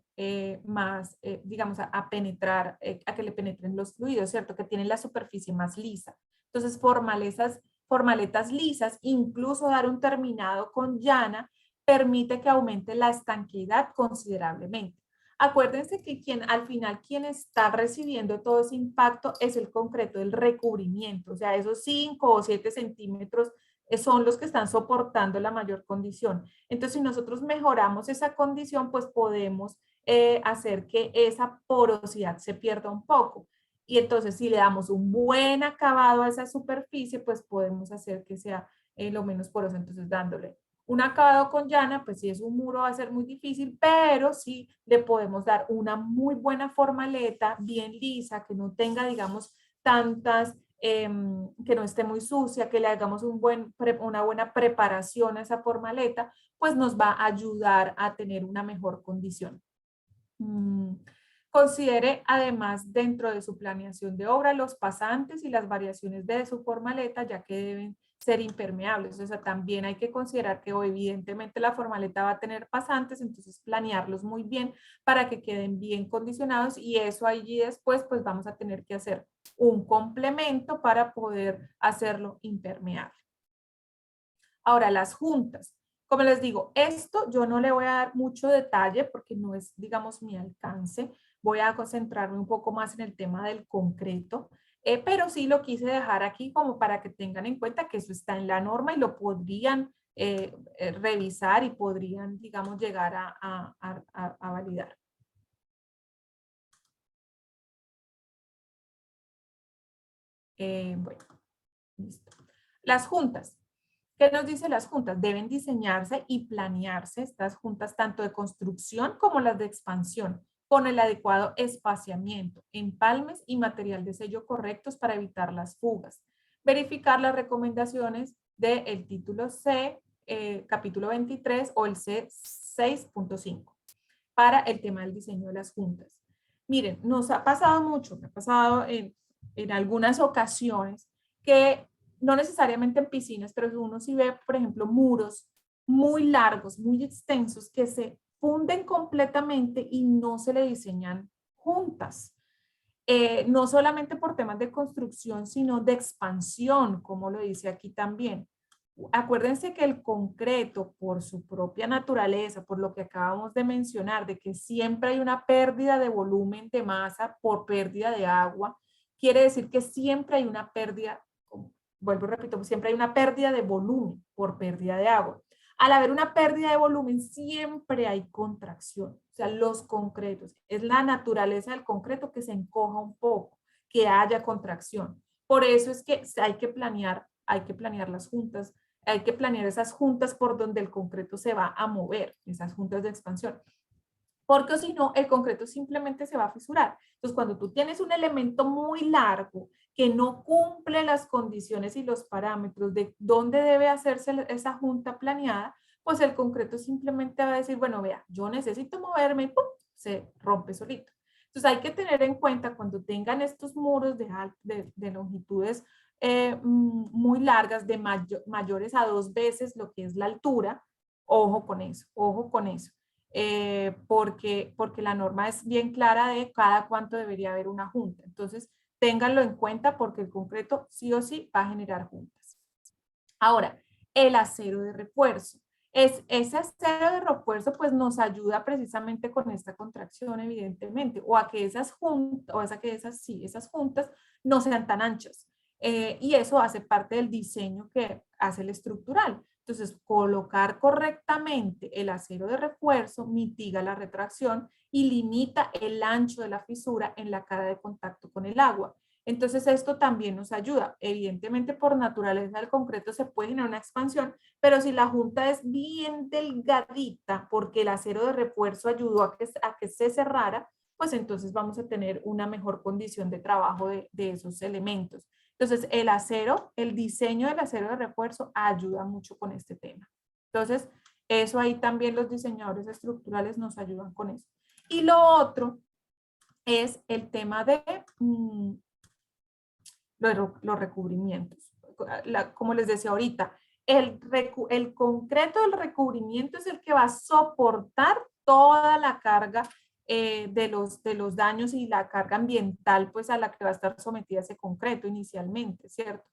más, digamos, a penetrar, a que le penetren los fluidos, ¿cierto? Que tienen la superficie más lisa. Entonces, formaletas lisas, incluso dar un terminado con llana, permite que aumente la estanqueidad considerablemente. Acuérdense que al final quien está recibiendo todo ese impacto es el concreto, el recubrimiento, o sea, esos 5 o 7 centímetros son los que están soportando la mayor condición. Entonces, si nosotros mejoramos esa condición, pues podemos hacer que esa porosidad se pierda un poco. Y entonces, si le damos un buen acabado a esa superficie, pues podemos hacer que sea lo menos porosa. Entonces, dándole un acabado con llana, pues si es un muro va a ser muy difícil, pero sí le podemos dar una muy buena formaleta, bien lisa, que no tenga, digamos, tantas, que no esté muy sucia, que le hagamos una buena preparación a esa formaleta, pues nos va a ayudar a tener una mejor condición. Considere además dentro de su planeación de obra los pasantes y las variaciones de su formaleta, ya que deben ser impermeables. O sea, también hay que considerar que evidentemente la formaleta va a tener pasantes, entonces planearlos muy bien para que queden bien condicionados, y eso allí después pues vamos a tener que hacer un complemento para poder hacerlo impermeable. Ahora, las juntas. Como les digo, esto yo no le voy a dar mucho detalle porque no es, digamos, mi alcance. Voy a concentrarme un poco más en el tema del concreto, pero sí lo quise dejar aquí como para que tengan en cuenta que eso está en la norma y lo podrían revisar y podrían, digamos, llegar a validar. Bueno, listo. Las juntas. ¿Qué nos dice las juntas? Deben diseñarse y planearse estas juntas tanto de construcción como las de expansión, con el adecuado espaciamiento, empalmes y material de sello correctos para evitar las fugas. Verificar las recomendaciones del título C, capítulo 23 o el C 6.5 para el tema del diseño de las juntas. Miren, nos ha pasado mucho, me ha pasado en algunas ocasiones que no necesariamente en piscinas, pero uno sí ve, por ejemplo, muros muy largos, muy extensos, que se funden completamente y no se le diseñan juntas. No solamente por temas de construcción, sino de expansión, como lo dice aquí también. Acuérdense que el concreto, por su propia naturaleza, por lo que acabamos de mencionar, de que siempre hay una pérdida de volumen de masa por pérdida de agua, quiere decir que siempre hay una pérdida, vuelvo y repito, siempre hay una pérdida de volumen por pérdida de agua. Al haber una pérdida de volumen, siempre hay contracción. O sea, los concretos, es la naturaleza del concreto que se encoja un poco, que haya contracción. Por eso es que hay que planear las juntas, hay que planear esas juntas por donde el concreto se va a mover, esas juntas de expansión. Porque si no, el concreto simplemente se va a fisurar. Entonces, cuando tú tienes un elemento muy largo que no cumple las condiciones y los parámetros de dónde debe hacerse esa junta planeada, pues el concreto simplemente va a decir, bueno, vea, yo necesito moverme y ¡pum!, se rompe solito. Entonces, hay que tener en cuenta cuando tengan estos muros de longitudes muy largas, de mayores a 2 veces lo que es la altura, ojo con eso, ojo con eso. Porque la norma es bien clara de cada cuánto debería haber una junta. Entonces, ténganlo en cuenta porque el concreto sí o sí va a generar juntas. Ahora, el acero de refuerzo. Ese acero de refuerzo pues nos ayuda precisamente con esta contracción, evidentemente, o a que esas juntas, esas juntas no sean tan anchas. Y eso hace parte del diseño que hace el estructural. Entonces, colocar correctamente el acero de refuerzo mitiga la retracción y limita el ancho de la fisura en la cara de contacto con el agua. Entonces, esto también nos ayuda. Evidentemente, por naturaleza del concreto se puede generar una expansión, pero si la junta es bien delgadita, porque el acero de refuerzo ayudó a que se cerrara, pues entonces vamos a tener una mejor condición de trabajo de esos elementos. Entonces, el acero, el diseño del acero de refuerzo ayuda mucho con este tema. Entonces, eso ahí también los diseñadores estructurales nos ayudan con eso. Y lo otro es el tema de los recubrimientos. Como les decía ahorita, el concreto del recubrimiento es el que va a soportar toda la carga de los daños y la carga ambiental pues a la que va a estar sometida ese concreto inicialmente, ¿cierto?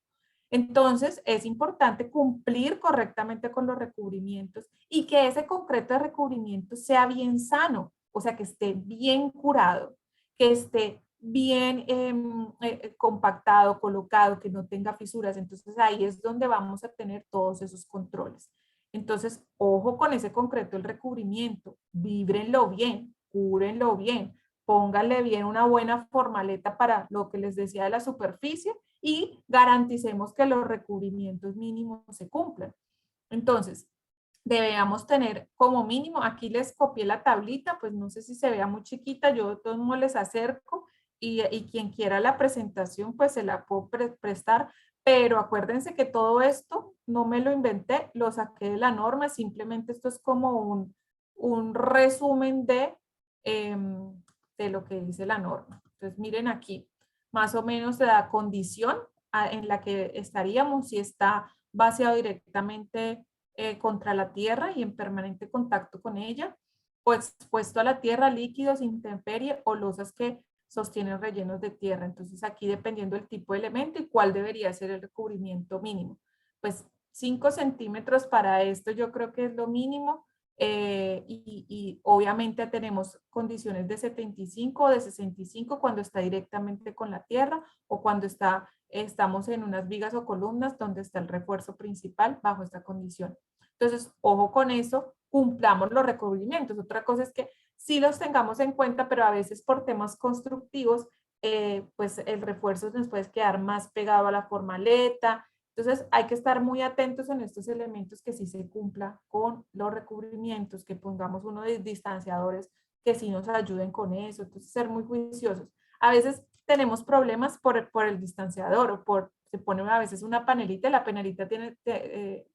Entonces es importante cumplir correctamente con los recubrimientos y que ese concreto de recubrimiento sea bien sano, o sea que esté bien curado, que esté bien compactado, colocado, que no tenga fisuras. Entonces ahí es donde vamos a tener todos esos controles. Entonces, ojo con ese concreto, el recubrimiento, víbrenlo bien, cúbrenlo bien, pónganle bien una buena formaleta para lo que les decía de la superficie y garanticemos que los recubrimientos mínimos se cumplan. Entonces, debemos tener como mínimo, aquí les copié la tablita, pues no sé si se vea muy chiquita, yo de todos modos les acerco y quien quiera la presentación pues se la puedo prestar, pero acuérdense que todo esto no me lo inventé, lo saqué de la norma, simplemente esto es como un resumen de lo que dice la norma. Entonces miren aquí, más o menos se da condición en la que estaríamos si está vaciado directamente contra la tierra y en permanente contacto con ella, o expuesto a la tierra, líquidos, intemperie o losas que sostienen rellenos de tierra. Entonces aquí dependiendo del tipo de elemento y cuál debería ser el recubrimiento mínimo. Pues 5 centímetros para esto yo creo que es lo mínimo y obviamente tenemos condiciones de 75 o de 65 cuando está directamente con la tierra o cuando estamos en unas vigas o columnas donde está el refuerzo principal bajo esta condición. Entonces, ojo con eso, cumplamos los recubrimientos. Otra cosa es que sí los tengamos en cuenta, pero a veces por temas constructivos, pues el refuerzo nos puede quedar más pegado a la formaleta. Entonces hay que estar muy atentos en estos elementos que sí se cumpla con los recubrimientos, que pongamos uno de distanciadores que sí nos ayuden con eso. Entonces ser muy juiciosos. A veces tenemos problemas por el distanciador o se pone a veces una panelita y la panelita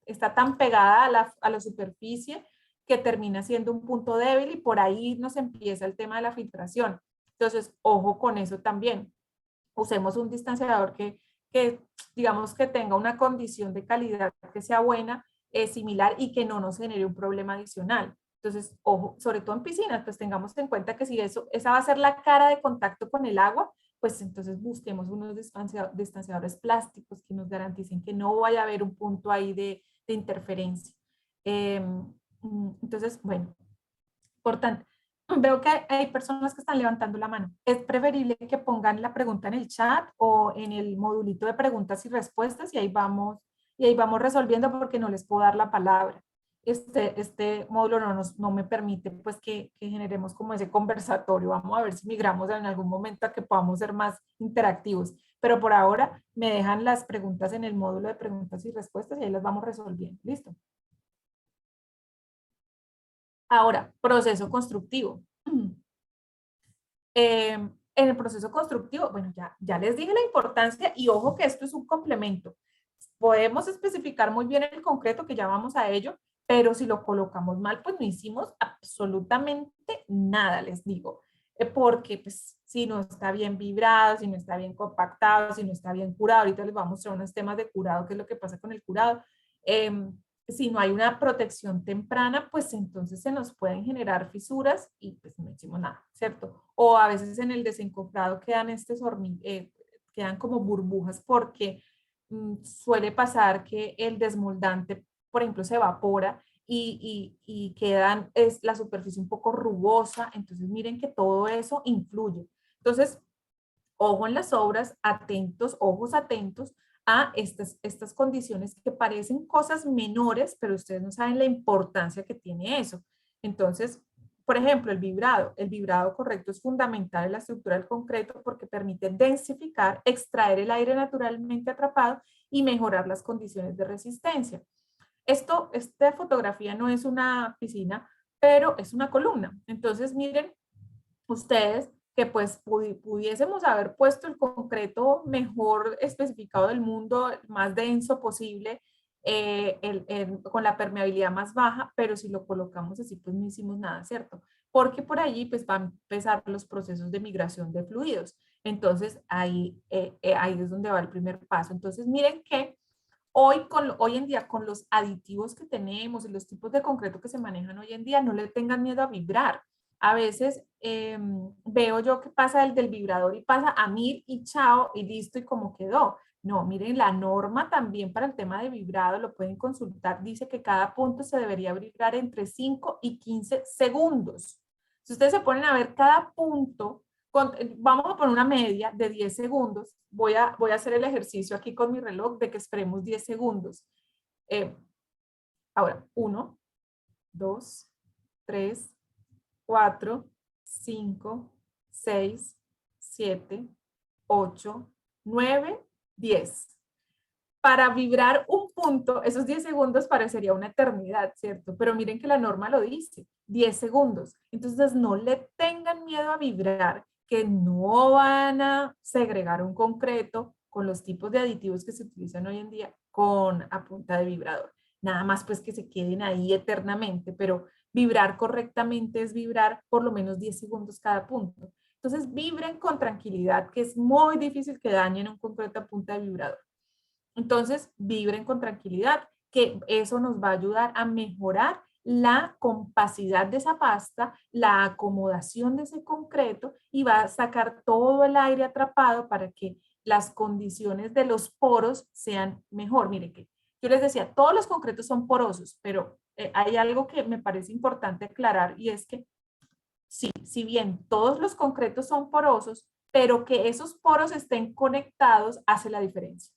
está tan pegada a la superficie que termina siendo un punto débil y por ahí nos empieza el tema de la filtración. Entonces, ojo con eso también. Usemos un distanciador que digamos que tenga una condición de calidad que sea buena, similar y que no nos genere un problema adicional. Entonces, ojo, sobre todo en piscinas, pues tengamos en cuenta que si esa va a ser la cara de contacto con el agua, pues entonces busquemos unos distanciadores plásticos que nos garanticen que no vaya a haber un punto ahí de interferencia. Entonces, bueno, importante. Veo que hay personas que están levantando la mano. Es preferible que pongan la pregunta en el chat o en el modulito de preguntas y respuestas y ahí vamos resolviendo porque no les puedo dar la palabra. Este módulo no me permite pues que generemos como ese conversatorio. Vamos a ver si migramos en algún momento a que podamos ser más interactivos. Pero por ahora me dejan las preguntas en el módulo de preguntas y respuestas y ahí las vamos resolviendo. ¿Listo? Ahora, proceso constructivo. En el proceso constructivo, bueno, ya les dije la importancia y ojo que esto es un complemento. Podemos especificar muy bien el concreto, que ya vamos a ello, pero si lo colocamos mal, pues no hicimos absolutamente nada, les digo. Porque pues si no está bien vibrado, si no está bien compactado, si no está bien curado, ahorita les vamos a mostrar unos temas de curado, qué es lo que pasa con el curado. Si no hay una protección temprana, pues entonces se nos pueden generar fisuras y pues no hicimos nada, ¿cierto? O a veces en el desencofrado quedan como burbujas porque suele pasar que el desmoldante, por ejemplo, se evapora y es la superficie un poco rugosa, entonces miren que todo eso influye. Entonces, ojo en las obras, atentos, ojos atentos a estas condiciones que parecen cosas menores, pero ustedes no saben la importancia que tiene eso. Entonces, por ejemplo, el vibrado correcto es fundamental en la estructura del concreto porque permite densificar, extraer el aire naturalmente atrapado y mejorar las condiciones de resistencia. Esta fotografía no es una piscina, pero es una columna. Entonces, miren ustedes que pues pudiésemos haber puesto el concreto mejor especificado del mundo, más denso posible, con la permeabilidad más baja, pero si lo colocamos así, pues no hicimos nada, ¿cierto? Porque por allí pues van a empezar los procesos de migración de fluidos. Entonces ahí es donde va el primer paso. Entonces miren que hoy en día, con los aditivos que tenemos y los tipos de concreto que se manejan hoy en día, no le tengan miedo a vibrar. A veces veo yo que pasa el del vibrador y pasa a 1000 y chao y listo y como quedó. No, miren, la norma también para el tema de vibrado, lo pueden consultar, dice que cada punto se debería vibrar entre 5 y 15 segundos. Si ustedes se ponen a ver cada punto, vamos a poner una media de 10 segundos. Voy a hacer el ejercicio aquí con mi reloj de que esperemos 10 segundos. Ahora, 1, 2, 3, 4, 5, 6, 7, 8, 9, 10. Para vibrar un punto, esos 10 segundos parecería una eternidad, ¿cierto? Pero miren que la norma lo dice, 10 segundos. Entonces no le tengan miedo a vibrar, que no van a segregar un concreto con los tipos de aditivos que se utilizan hoy en día a punta de vibrador. Nada más pues que se queden ahí eternamente, pero vibrar correctamente es vibrar por lo menos 10 segundos cada punto. Entonces vibren con tranquilidad, que es muy difícil que dañen un concreto a punta de vibrador. Entonces, vibren con tranquilidad, que eso nos va a ayudar a mejorar la compacidad de esa pasta, la acomodación de ese concreto y va a sacar todo el aire atrapado para que las condiciones de los poros sean mejor. Miren que yo les decía, todos los concretos son porosos, pero hay algo que me parece importante aclarar y es que sí, si bien todos los concretos son porosos, pero que esos poros estén conectados hace la diferencia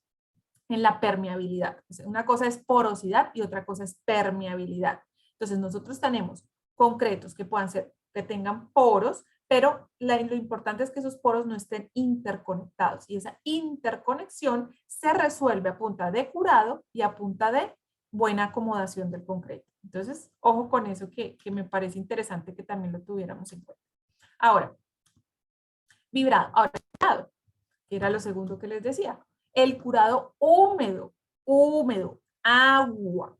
en la permeabilidad. Una cosa es porosidad y otra cosa es permeabilidad. Entonces nosotros tenemos concretos que puedan ser, que tengan poros, pero lo importante es que esos poros no estén interconectados y esa interconexión se resuelve a punta de curado y a punta de buena acomodación del concreto. Entonces, ojo con eso que me parece interesante que también lo tuviéramos en cuenta. Ahora, vibrado. Ahora, vibrado, que era lo segundo que les decía. El curado húmedo, húmedo, agua,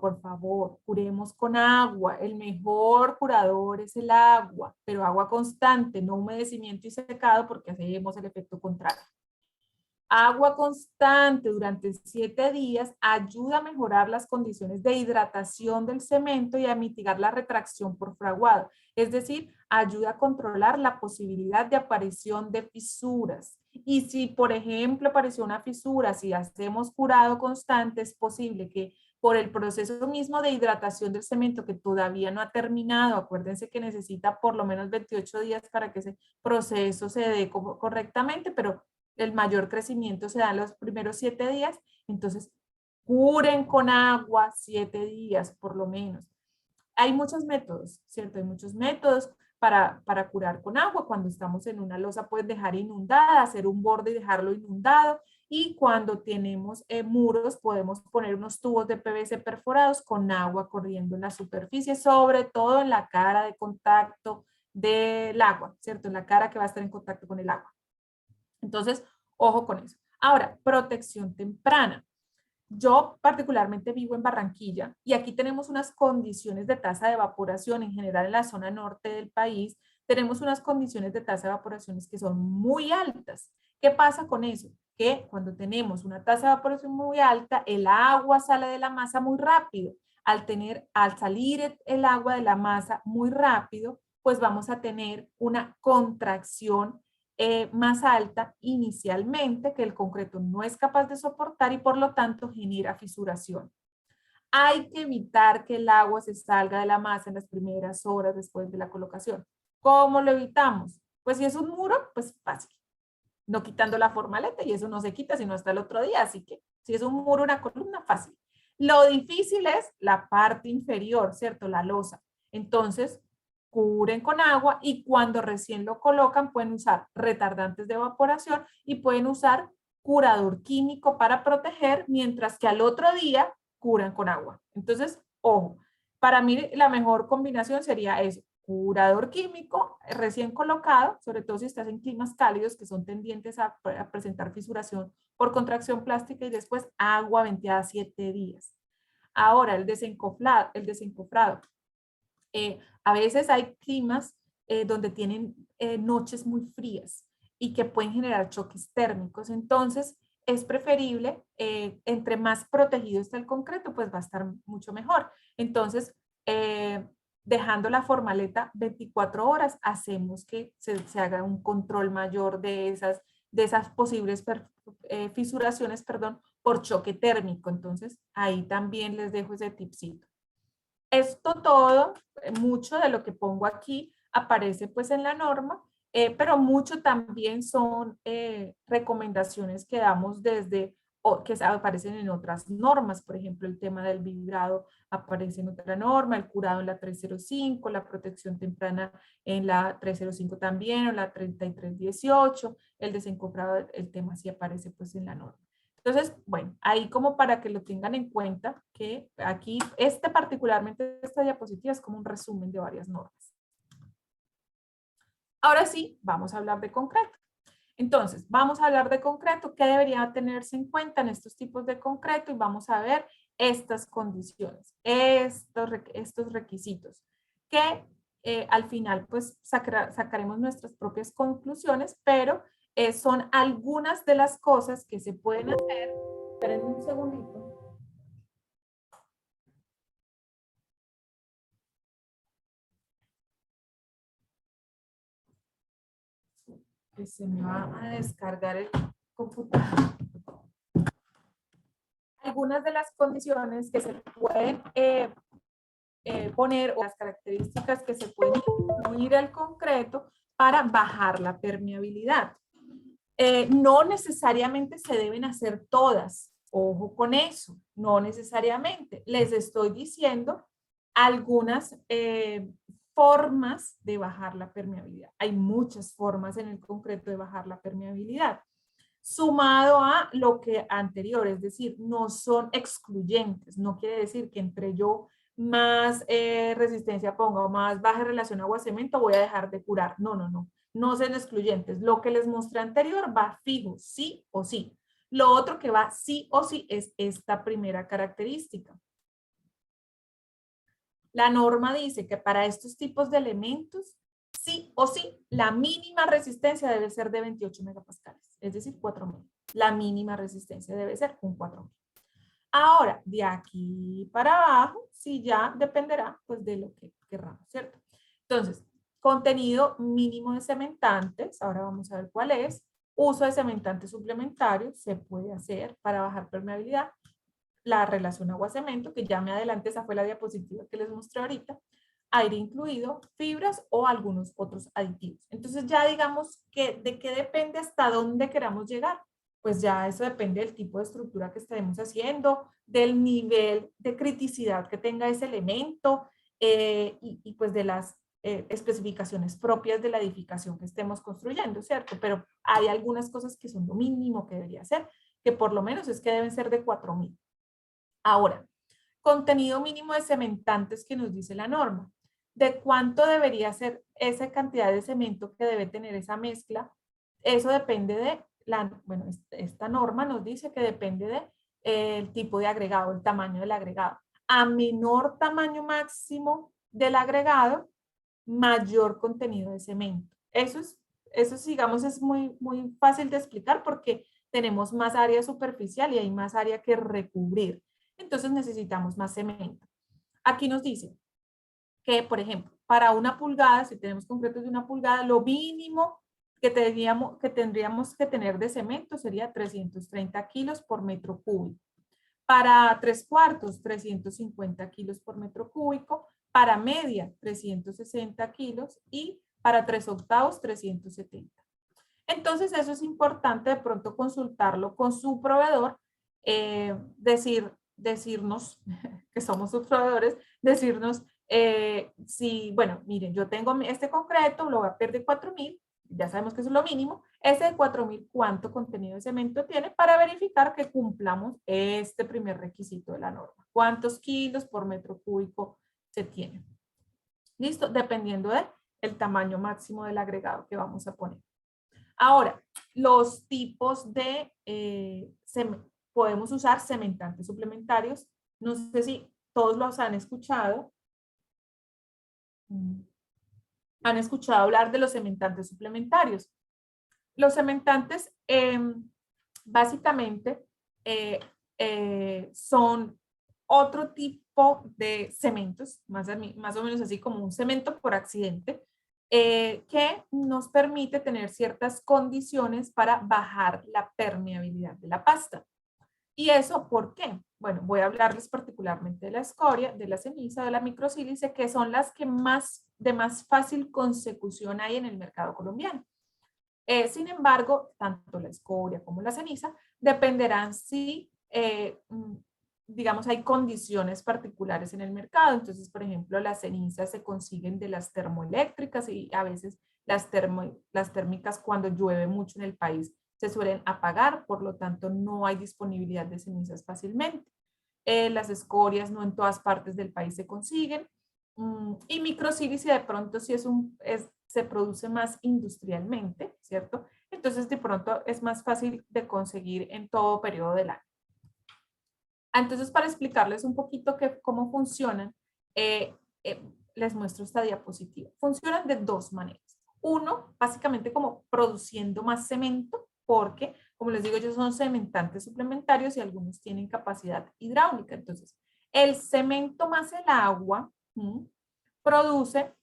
por favor, curemos con agua. El mejor curador es el agua, pero agua constante, no humedecimiento y secado porque hacemos el efecto contrario. Agua constante durante 7 días ayuda a mejorar las condiciones de hidratación del cemento y a mitigar la retracción por fraguado. Es decir, ayuda a controlar la posibilidad de aparición de fisuras. Y si, por ejemplo, apareció una fisura, si hacemos curado constante, es posible que por el proceso mismo de hidratación del cemento que todavía no ha terminado, acuérdense que necesita por lo menos 28 días para que ese proceso se dé correctamente, pero el mayor crecimiento se da en los primeros 7 días, entonces curen con agua 7 días por lo menos. Hay muchos métodos, ¿cierto? Hay muchos métodos para curar con agua. Cuando estamos en una losa puedes dejar inundada, hacer un borde y dejarlo inundado. Y cuando tenemos muros podemos poner unos tubos de PVC perforados con agua corriendo en la superficie, sobre todo en la cara de contacto del agua, ¿cierto? En la cara que va a estar en contacto con el agua. Entonces, ojo con eso. Ahora, protección temprana. Yo particularmente vivo en Barranquilla y aquí tenemos unas condiciones de tasa de evaporación en general en la zona norte del país. Tenemos unas condiciones de tasa de evaporaciones que son muy altas. ¿Qué pasa con eso? Que cuando tenemos una tasa de evaporación muy alta, el agua sale de la masa muy rápido. Al salir el agua de la masa muy rápido, pues vamos a tener una contracción más alta inicialmente que el concreto no es capaz de soportar y por lo tanto genera fisuración. Hay que evitar que el agua se salga de la masa en las primeras horas después de la colocación. ¿Cómo lo evitamos? Pues si es un muro, pues fácil. no quitando la formaleta, y eso no se quita sino hasta el otro día, así que si es un muro, una columna, fácil. Lo difícil es la parte inferior, ¿cierto? La losa. Entonces, cubren con agua y cuando recién lo colocan pueden usar retardantes de evaporación y pueden usar curador químico para proteger, mientras que al otro día curan con agua. Entonces, ojo, para mí la mejor combinación sería eso, curador químico recién colocado, sobre todo si estás en climas cálidos que son tendientes a presentar fisuración por contracción plástica, y después agua venteada 7 días. Ahora, el desencofrado. A veces hay climas donde tienen noches muy frías y que pueden generar choques térmicos. Entonces, es preferible, entre más protegido está el concreto, pues va a estar mucho mejor. Entonces, dejando la formaleta 24 horas, hacemos que se haga un control mayor de esas posibles fisuraciones, perdón, por choque térmico. Entonces, ahí también les dejo ese tipcito. Esto todo, mucho de lo que pongo aquí aparece pues en la norma, pero mucho también son recomendaciones que damos desde, o que aparecen en otras normas. Por ejemplo, el tema del vibrado aparece en otra norma, el curado en la 305, la protección temprana en la 305 también, o la 3318, el desencofrado, el tema sí aparece pues en la norma. Entonces, bueno, ahí como para que lo tengan en cuenta, que aquí, particularmente esta diapositiva es como un resumen de varias normas. Ahora sí, vamos a hablar de concreto. Entonces, vamos a hablar de concreto, qué debería tenerse en cuenta en estos tipos de concreto, y vamos a ver estas condiciones, estos requisitos, que al final pues sacaremos nuestras propias conclusiones, pero son algunas de las cosas que se pueden hacer. Esperen un segundito. Que se me va a descargar el computador. Algunas de las condiciones que se pueden poner, o las características que se pueden incluir al concreto para bajar la permeabilidad. No necesariamente se deben hacer todas, ojo con eso, no necesariamente. Les estoy diciendo algunas formas de bajar la permeabilidad. Hay muchas formas en el concreto de bajar la permeabilidad. Sumado a lo que anterior, es decir, no son excluyentes. No quiere decir que entre yo más resistencia ponga o más baja relación agua-cemento voy a dejar de curar. No, no, no. No son excluyentes. Lo que les mostré anterior va fijo, sí o sí. Lo otro que va sí o sí es esta primera característica. La norma dice que para estos tipos de elementos, sí o sí, la mínima resistencia debe ser de 28 megapascales, es decir, 4.000. La mínima resistencia debe ser un 4.000. Ahora, de aquí para abajo, sí ya dependerá pues de lo que querramos, ¿cierto? Entonces, contenido mínimo de cementantes, ahora vamos a ver cuál es. Uso de cementantes suplementarios se puede hacer para bajar permeabilidad. La relación agua-cemento, que ya me adelanté, esa fue la diapositiva que les mostré ahorita, aire incluido, fibras o algunos otros aditivos. Entonces ya digamos que de qué depende hasta dónde queramos llegar. Pues ya eso depende del tipo de estructura que estemos haciendo, del nivel de criticidad que tenga ese elemento y pues de las especificaciones propias de la edificación que estemos construyendo, ¿cierto? Pero hay algunas cosas que son lo mínimo que debería ser, que por lo menos es que deben ser de 4.000. Ahora, contenido mínimo de cementantes que nos dice la norma. ¿De cuánto debería ser esa cantidad de cemento que debe tener esa mezcla? Eso depende de bueno, esta norma nos dice que depende de el tipo de agregado, el tamaño del agregado. A menor tamaño máximo del agregado, mayor contenido de cemento. Eso digamos, es muy, muy fácil de explicar porque tenemos más área superficial y hay más área que recubrir. Entonces necesitamos más cemento. Aquí nos dice que, por ejemplo, para 1 pulgada, si tenemos concretos de 1 pulgada, lo mínimo que tendríamos que tener de cemento sería 330 kilos por metro cúbico. Para 3/4, 350 kilos por metro cúbico. Para media, 360 kilos. Y para 3/8, 370. Entonces eso es importante de pronto consultarlo con su proveedor, decirnos que somos sus proveedores, decirnos si, bueno, miren, yo tengo este concreto, lo voy a pedir de 4.000, ya sabemos que eso es lo mínimo, ese de 4.000, ¿cuánto contenido de cemento tiene? Para verificar que cumplamos este primer requisito de la norma. ¿Cuántos kilos por metro cúbico se tiene? ¿Listo? Dependiendo del tamaño máximo del agregado que vamos a poner. Ahora, los tipos de, podemos usar cementantes suplementarios. No sé si todos los han escuchado. Han escuchado hablar de los cementantes suplementarios. Los cementantes básicamente son otro tipo de cementos, más o menos así como un cemento por accidente, que nos permite tener ciertas condiciones para bajar la permeabilidad de la pasta. ¿Y eso por qué? Bueno, voy a hablarles particularmente de la escoria, de la ceniza, de la microsílice, que son las que de más fácil consecución hay en el mercado colombiano. Sin embargo, tanto la escoria como la ceniza dependerán si, digamos, hay condiciones particulares en el mercado. Entonces, por ejemplo, las cenizas se consiguen de las termoeléctricas y a veces las térmicas cuando llueve mucho en el país se suelen apagar, por lo tanto no hay disponibilidad de cenizas fácilmente. Las escorias no en todas partes del país se consiguen. Y microsílice de pronto sí se produce más industrialmente, ¿cierto? Entonces de pronto es más fácil de conseguir en todo periodo del año. Entonces para explicarles un poquito cómo funcionan, les muestro esta diapositiva. Funcionan de dos maneras. Uno, básicamente como produciendo más cemento, porque, como les digo, ellos son cementantes suplementarios y algunos tienen capacidad hidráulica. Entonces, el cemento más el agua produce,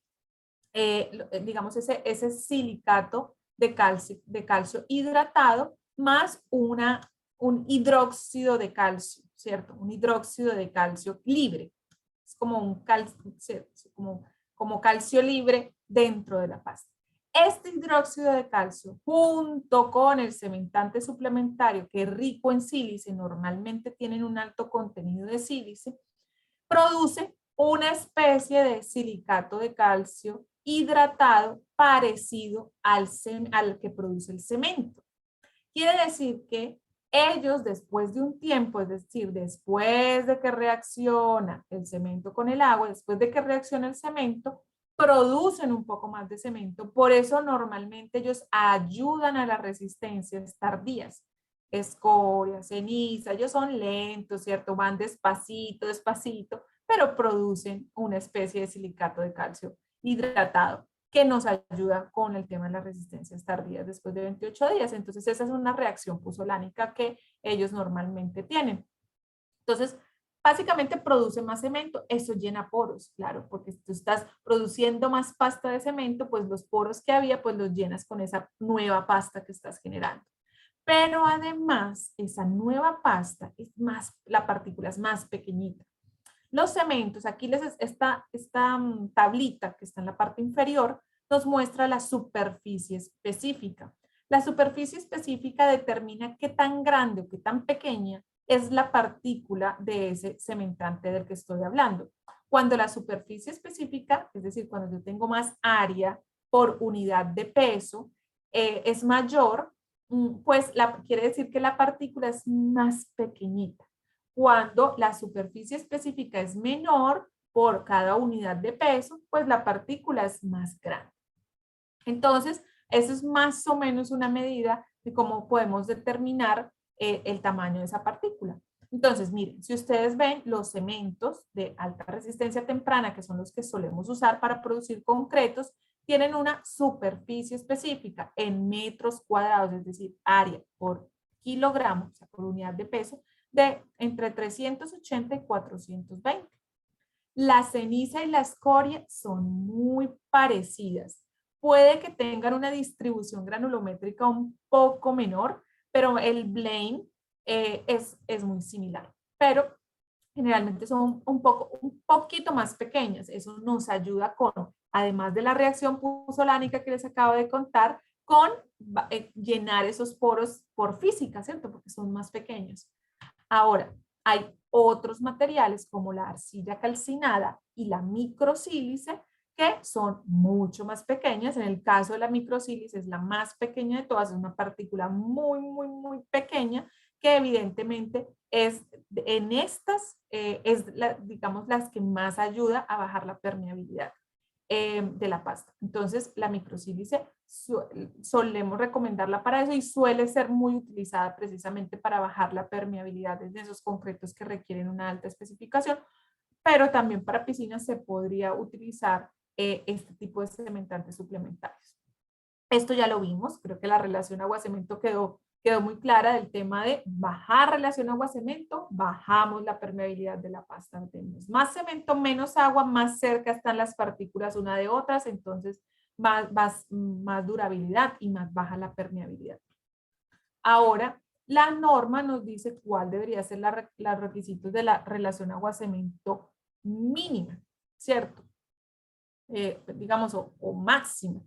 digamos, ese silicato de calcio hidratado más un hidróxido de calcio, ¿cierto? Un hidróxido de calcio libre. Es como como calcio libre dentro de la pasta. Este hidróxido de calcio, junto con el cementante suplementario, que es rico en sílice, normalmente tienen un alto contenido de sílice, produce una especie de silicato de calcio hidratado parecido al que produce el cemento. Quiere decir que ellos después de un tiempo, es decir, después de que reacciona el cemento con el agua, después de que reacciona el cemento, producen un poco más de cemento. Por eso normalmente ellos ayudan a las resistencias tardías. Escoria, ceniza, ellos son lentos, ¿cierto? Van despacito, despacito, pero producen una especie de silicato de calcio hidratado que nos ayuda con el tema de las resistencias tardías después de 28 días. Entonces, esa es una reacción pusolánica que ellos normalmente tienen. Entonces, básicamente produce más cemento, eso llena poros, claro, porque si tú estás produciendo más pasta de cemento, pues los poros que había, pues los llenas con esa nueva pasta que estás generando. Pero además, esa nueva pasta es la partícula es más pequeñita. Los cementos, aquí esta tablita que está en la parte inferior, nos muestra la superficie específica. La superficie específica determina qué tan grande o qué tan pequeña es la partícula de ese cementante del que estoy hablando. Cuando la superficie específica, es decir, cuando yo tengo más área por unidad de peso, es mayor, pues quiere decir que la partícula es más pequeñita. Cuando la superficie específica es menor por cada unidad de peso, pues la partícula es más grande. Entonces, eso es más o menos una medida de cómo podemos determinar el tamaño de esa partícula. Entonces, miren, si ustedes ven los cementos de alta resistencia temprana, que son los que solemos usar para producir concretos, tienen una superficie específica en metros cuadrados, es decir, área por kilogramo, o sea, por unidad de peso, de entre 380 y 420. La ceniza y la escoria son muy parecidas. Puede que tengan una distribución granulométrica un poco menor, pero el blend es muy similar. Pero generalmente son un poquito más pequeñas. Eso nos ayuda con, además de la reacción pusolánica que les acabo de contar, con llenar esos poros por física, ¿cierto? Porque son más pequeños. Ahora, hay otros materiales como la arcilla calcinada y la microsílice que son mucho más pequeñas. En el caso de la microsílice es la más pequeña de todas, es una partícula muy, muy, muy pequeña que evidentemente es en estas, digamos, las que más ayuda a bajar la permeabilidad de la pasta. Entonces, la microsílice solemos recomendarla para eso y suele ser muy utilizada precisamente para bajar la permeabilidad de esos concretos que requieren una alta especificación, pero también para piscinas se podría utilizar este tipo de cementantes suplementarios. Esto ya lo vimos, creo que la relación agua-cemento quedó muy clara del tema de bajar relación agua-cemento, bajamos la permeabilidad de la pasta. Tenemos más cemento, menos agua, más cerca están las partículas una de otras, entonces más durabilidad y más baja la permeabilidad. Ahora, la norma nos dice cuál debería ser los requisitos de la relación agua-cemento mínima, ¿cierto? Digamos, o máxima.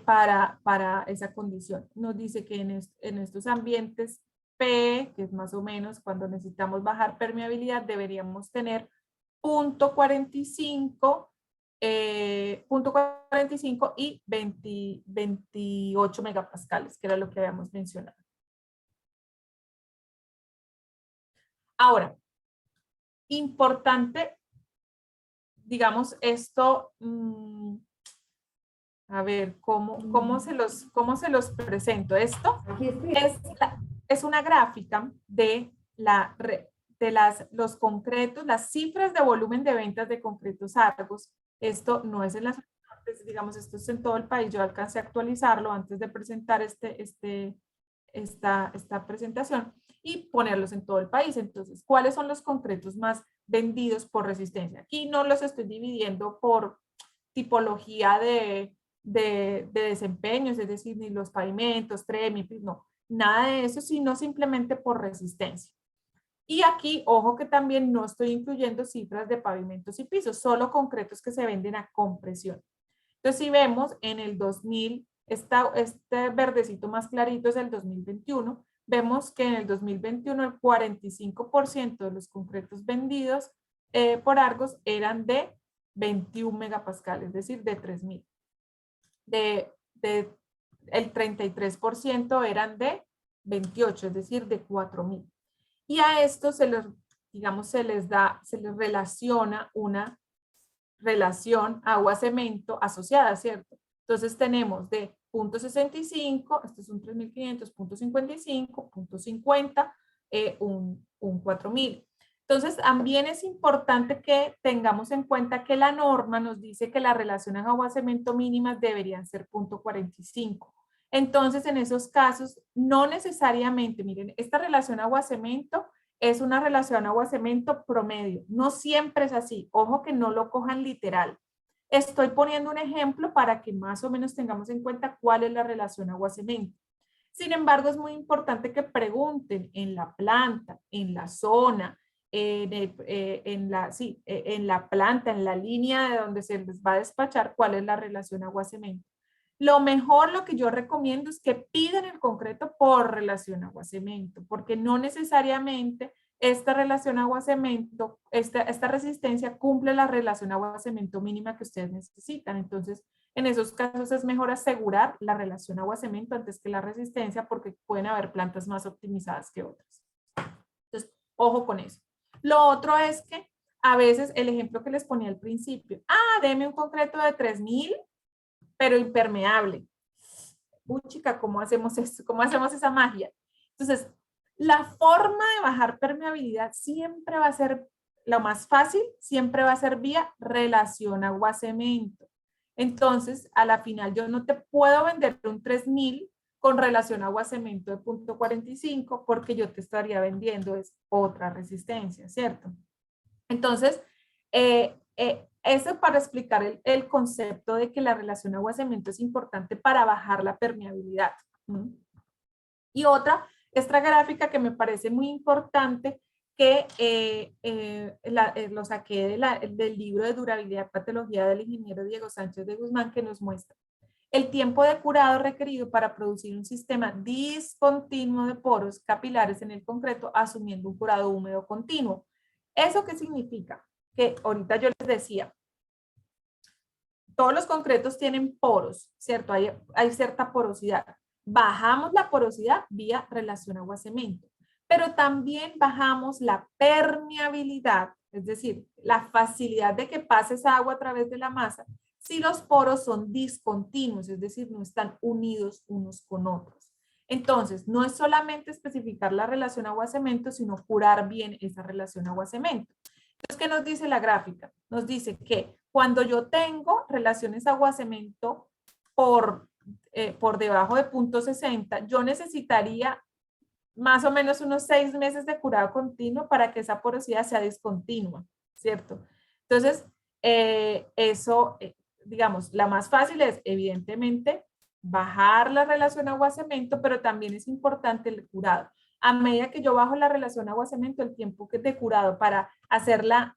Para esa condición. Nos dice que en estos ambientes P, que es más o menos cuando necesitamos bajar permeabilidad, deberíamos tener 0.45 y 28 megapascales, que era lo que habíamos mencionado. Ahora, importante, digamos, esto... a ver, ¿cómo se los presento? Esto es una gráfica de los concretos, las cifras de volumen de ventas de concretos Argos. Esto no es en las, digamos, esto es en todo el país. Yo alcancé a actualizarlo antes de presentar esta presentación y ponerlos en todo el país. Entonces, ¿cuáles son los concretos más vendidos por resistencia? Aquí no los estoy dividiendo por tipología de desempeños, es decir, ni los pavimentos, TREMI, no, nada de eso, sino simplemente por resistencia. Y aquí, ojo que también no estoy incluyendo cifras de pavimentos y pisos, solo concretos que se venden a compresión. Entonces, si vemos en el 2000, este verdecito más clarito es el 2021, vemos que en el 2021 el 45% de los concretos vendidos por Argos eran de 21 megapascales, es decir, de 3000. El 33% eran de 28, es decir, de 4000. Y a esto digamos, se les relaciona una relación agua-cemento asociada, ¿cierto? Entonces tenemos de 0.65, esto es un 3500, 0.55, 0.50, un 4000. Entonces, también es importante que tengamos en cuenta que la norma nos dice que las relaciones agua-cemento mínimas deberían ser 0.45. Entonces, en esos casos, no necesariamente, miren, esta relación agua-cemento es una relación agua-cemento promedio. No siempre es así. Ojo que no lo cojan literal. Estoy poniendo un ejemplo para que más o menos tengamos en cuenta cuál es la relación agua-cemento. Sin embargo, es muy importante que pregunten en la planta, en la zona, en la planta, en la línea de donde se les va a despachar, cuál es la relación agua-cemento. Lo mejor, lo que yo recomiendo es que pidan el concreto por relación agua-cemento, porque no necesariamente esta relación agua-cemento, esta resistencia cumple la relación agua-cemento mínima que ustedes necesitan. Entonces, en esos casos es mejor asegurar la relación agua-cemento antes que la resistencia, porque pueden haber plantas más optimizadas que otras. Entonces, ojo con eso. Lo otro es que a veces el ejemplo que les ponía al principio, deme un concreto de 3000, pero impermeable. Uy, chica, ¿cómo hacemos esto? ¿Cómo hacemos esa magia? Entonces, la forma de bajar permeabilidad siempre va a ser, lo más fácil, siempre va a ser vía relación agua-cemento. Entonces, a la final, yo no te puedo vender un 3000 con relación agua-cemento de 0.45 porque yo te estaría vendiendo es otra resistencia, ¿cierto? Entonces, eso para explicar el concepto de que la relación agua-cemento es importante para bajar la permeabilidad. Y otra, esta gráfica que me parece muy importante, que lo saqué del libro de durabilidad y patología del ingeniero Diego Sánchez de Guzmán, que nos muestra el tiempo de curado requerido para producir un sistema discontinuo de poros capilares en el concreto asumiendo un curado húmedo continuo. ¿Eso qué significa? Que ahorita yo les decía, todos los concretos tienen poros, ¿cierto? Hay cierta porosidad. Bajamos la porosidad vía relación agua-cemento, pero también bajamos la permeabilidad, es decir, la facilidad de que pase esa agua a través de la masa si los poros son discontinuos, es decir, no están unidos unos con otros. Entonces, no es solamente especificar la relación agua-cemento, sino curar bien esa relación agua-cemento. Entonces, ¿qué nos dice la gráfica? Nos dice que cuando yo tengo relaciones agua-cemento por debajo de 0.60, yo necesitaría más o menos unos 6 meses de curado continuo para que esa porosidad sea discontinua, ¿cierto? Entonces, digamos, la más fácil es, evidentemente, bajar la relación agua-cemento, pero también es importante el curado. A medida que yo bajo la relación agua-cemento, el tiempo de curado para hacerla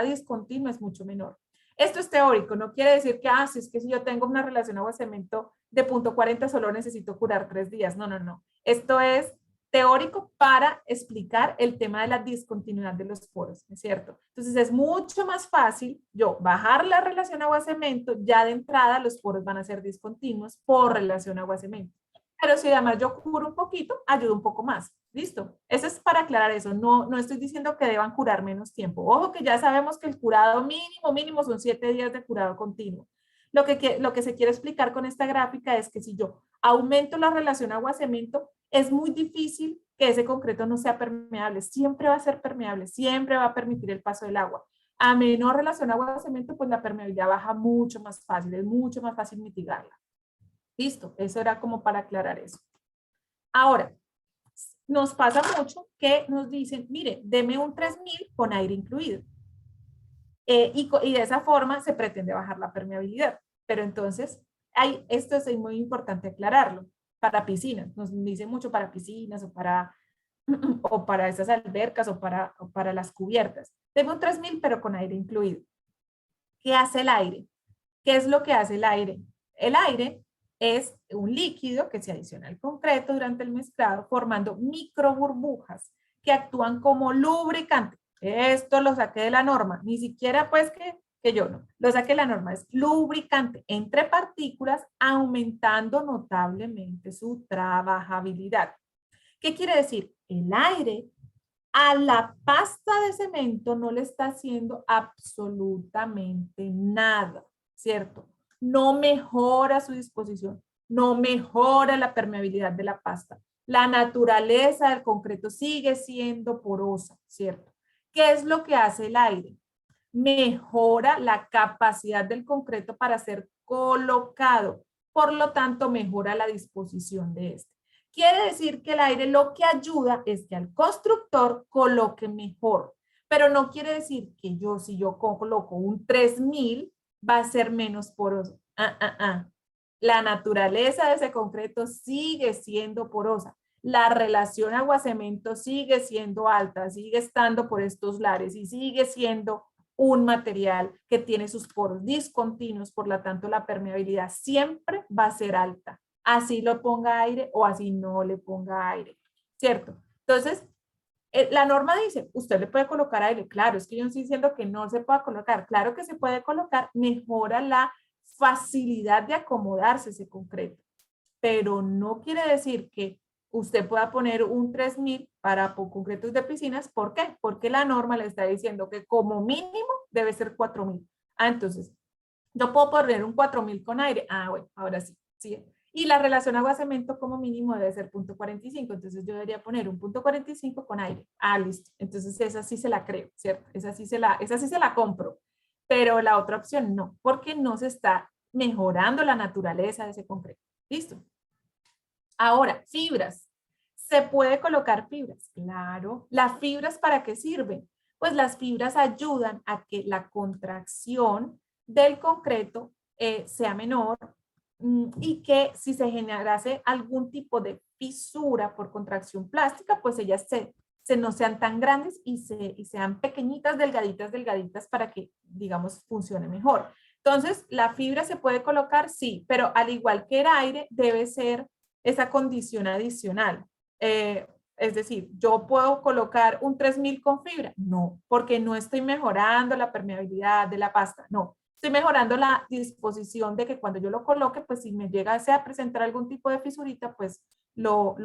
discontinua es mucho menor. Esto es teórico, no quiere decir que, si es que si yo tengo una relación agua-cemento de 0.40 solo necesito curar 3 días. No, no, no. Esto es teórico para explicar el tema de la discontinuidad de los poros, ¿es cierto? Entonces es mucho más fácil yo bajar la relación agua-cemento, ya de entrada los poros van a ser discontinuos por relación agua-cemento. Pero si además yo curo un poquito, ayuda un poco más. ¿Listo? Eso es para aclarar eso. No estoy diciendo que deban curar menos tiempo. Ojo que ya sabemos que el curado mínimo son 7 días de curado continuo. Lo que se quiere explicar con esta gráfica es que si yo aumento la relación agua-cemento, es muy difícil que ese concreto no sea permeable. Siempre va a ser permeable, siempre va a permitir el paso del agua. A menor relación agua-cemento, pues la permeabilidad baja mucho más fácil, es mucho más fácil mitigarla. Listo, eso era como para aclarar eso. Ahora, nos pasa mucho que nos dicen, mire, deme un 3000 con aire incluido. Y de esa forma se pretende bajar la permeabilidad. Pero entonces, esto es muy importante aclararlo. Para piscinas, nos dicen mucho para piscinas o para esas albercas o para las cubiertas. Deme un 3000 pero con aire incluido. ¿Qué hace el aire? ¿Qué es lo que hace el aire? El aire es un líquido que se adiciona al concreto durante el mezclado formando micro burbujas que actúan como lubricante. Esto lo saqué de la norma, ni siquiera pues que yo no, lo saqué de la norma, es lubricante entre partículas aumentando notablemente su trabajabilidad. ¿Qué quiere decir? El aire a la pasta de cemento no le está haciendo absolutamente nada, ¿cierto? No mejora su disposición, no mejora la permeabilidad de la pasta. La naturaleza del concreto sigue siendo porosa, ¿cierto? ¿Qué es lo que hace el aire? Mejora la capacidad del concreto para ser colocado, por lo tanto mejora la disposición de este. Quiere decir que el aire lo que ayuda es que al constructor coloque mejor, pero no quiere decir que si yo coloco un 3000 va a ser menos poroso. La naturaleza de ese concreto sigue siendo porosa. La relación agua-cemento sigue siendo alta, sigue estando por estos lares y sigue siendo un material que tiene sus poros discontinuos, por lo tanto la permeabilidad siempre va a ser alta. Así lo ponga aire o así no le ponga aire, ¿cierto? Entonces, la norma dice, usted le puede colocar aire. Claro, es que yo no estoy diciendo que no se pueda colocar. Claro que se puede colocar, mejora la facilidad de acomodarse ese concreto. Pero no quiere decir que usted pueda poner un 3000 para concretos de piscinas. ¿Por qué? Porque la norma le está diciendo que como mínimo debe ser 4000. Entonces, yo puedo poner un 4000 con aire. Bueno, ahora sí. ¿Sí? Y la relación agua-cemento como mínimo debe ser 0.45. Entonces yo debería poner un 0.45 con aire. Listo. Entonces esa sí se la creo, ¿cierto? Esa sí se la compro. Pero la otra opción no, porque no se está mejorando la naturaleza de ese concreto. Listo. Ahora, fibras. ¿Se puede colocar fibras? Claro. ¿Las fibras para qué sirven? Pues las fibras ayudan a que la contracción del concreto sea menor y que si se generase algún tipo de fisura por contracción plástica, pues ellas no sean tan grandes y sean pequeñitas, delgaditas para que, digamos, funcione mejor. Entonces, la fibra se puede colocar, sí, pero al igual que el aire, debe ser esa condición adicional. Es decir, ¿yo puedo colocar un 3000 con fibra? No, porque no estoy mejorando la permeabilidad de la pasta, no. Estoy mejorando la disposición de que cuando yo lo coloque, pues si me llega a presentar algún tipo de fisurita, pues lo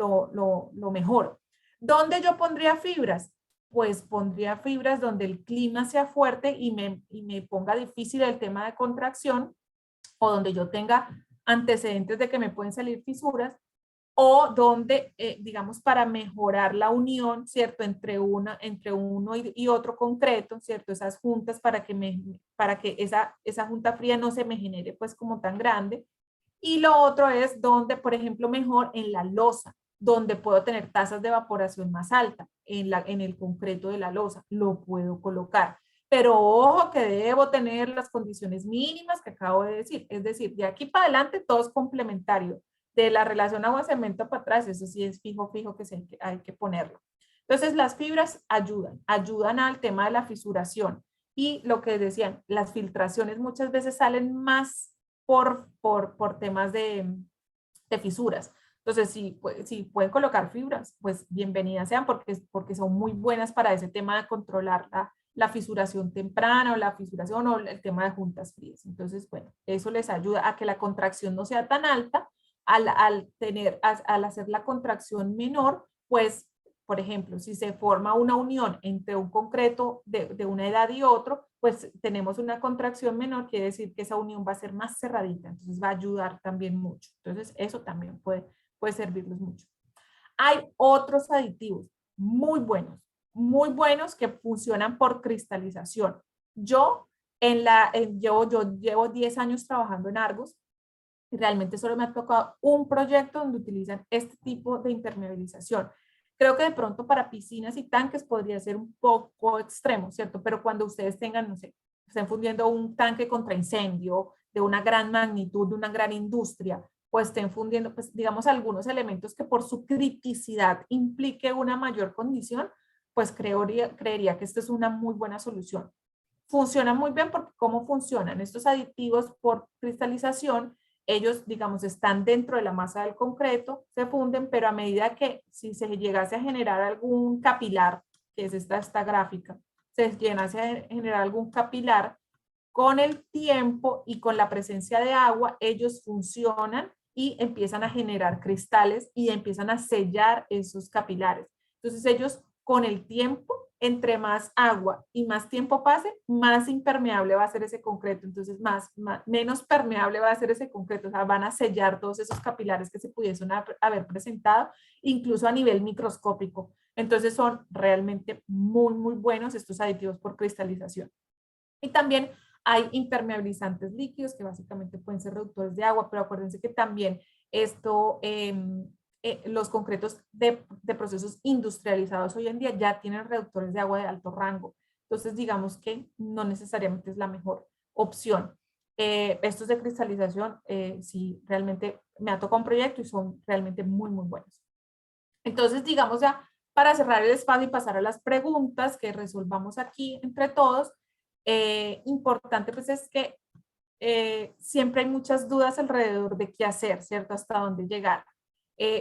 mejoro. ¿Dónde yo pondría fibras? Pues pondría fibras donde el clima sea fuerte y me ponga difícil el tema de contracción, o donde yo tenga antecedentes de que me pueden salir fisuras, o donde, digamos, para mejorar la unión, ¿cierto? Entre uno y otro concreto, ¿cierto? Esas juntas para que esa junta fría no se me genere pues como tan grande. Y lo otro es donde, por ejemplo, mejor en la losa, donde puedo tener tasas de evaporación más altas, en el concreto de la losa, lo puedo colocar. Pero ojo que debo tener las condiciones mínimas que acabo de decir. Es decir, de aquí para adelante todo es complementario. De la relación agua-cemento para atrás, eso sí es fijo que hay que ponerlo. Entonces, las fibras ayudan al tema de la fisuración. Y lo que decían, las filtraciones muchas veces salen más por temas de fisuras. Entonces, si pueden colocar fibras, pues bienvenidas sean porque son muy buenas para ese tema de controlar la fisuración temprana o la fisuración o el tema de juntas frías. Entonces, bueno, eso les ayuda a que la contracción no sea tan alta. Al hacer la contracción menor, pues, por ejemplo, si se forma una unión entre un concreto de una edad y otro, pues tenemos una contracción menor, quiere decir que esa unión va a ser más cerradita, entonces va a ayudar también mucho. Entonces, eso también puede servirles mucho. Hay otros aditivos muy buenos que funcionan por cristalización. Yo llevo 10 años trabajando en Argos y realmente solo me ha tocado un proyecto donde utilizan este tipo de impermeabilización. Creo que de pronto para piscinas y tanques podría ser un poco extremo, ¿cierto? Pero cuando ustedes tengan, no sé, estén fundiendo un tanque contra incendio de una gran magnitud, de una gran industria, pues estén fundiendo, pues digamos, algunos elementos que por su criticidad implique una mayor condición, pues creería que esta es una muy buena solución. Funciona muy bien porque ¿cómo funcionan? Estos aditivos por cristalización, ellos, digamos, están dentro de la masa del concreto, se funden, pero a medida que si se llegase a generar algún capilar, que es esta gráfica, se llegase a generar algún capilar, con el tiempo y con la presencia de agua, ellos funcionan y empiezan a generar cristales y empiezan a sellar esos capilares. Entonces ellos con el tiempo, entre más agua y más tiempo pase, más impermeable va a ser ese concreto. Entonces menos permeable va a ser ese concreto. O sea, van a sellar todos esos capilares que se pudiesen haber presentado, incluso a nivel microscópico. Entonces son realmente muy buenos estos aditivos por cristalización. Y también hay impermeabilizantes líquidos que básicamente pueden ser reductores de agua, pero acuérdense que también los concretos de procesos industrializados hoy en día ya tienen reductores de agua de alto rango. Entonces, digamos que no necesariamente es la mejor opción. Estos de cristalización, sí, realmente me ha tocado un proyecto y son realmente muy buenos. Entonces, digamos ya, para cerrar el espacio y pasar a las preguntas que resolvamos aquí entre todos, importante pues es que siempre hay muchas dudas alrededor de qué hacer, ¿cierto? Hasta dónde llegar.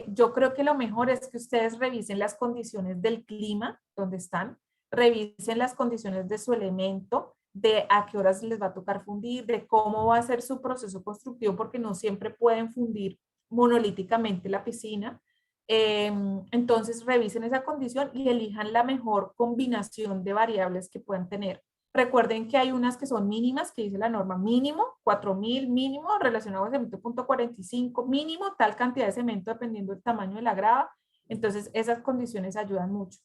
Yo creo que lo mejor es que ustedes revisen las condiciones del clima donde están, revisen las condiciones de su elemento, de a qué horas les va a tocar fundir, de cómo va a ser su proceso constructivo, porque no siempre pueden fundir monolíticamente la piscina. Entonces revisen esa condición y elijan la mejor combinación de variables que puedan tener. Recuerden que hay unas que son mínimas, que dice la norma mínimo, 4000 mínimo, relacionado a cemento .45, mínimo tal cantidad de cemento dependiendo del tamaño de la grava. Entonces, esas condiciones ayudan mucho.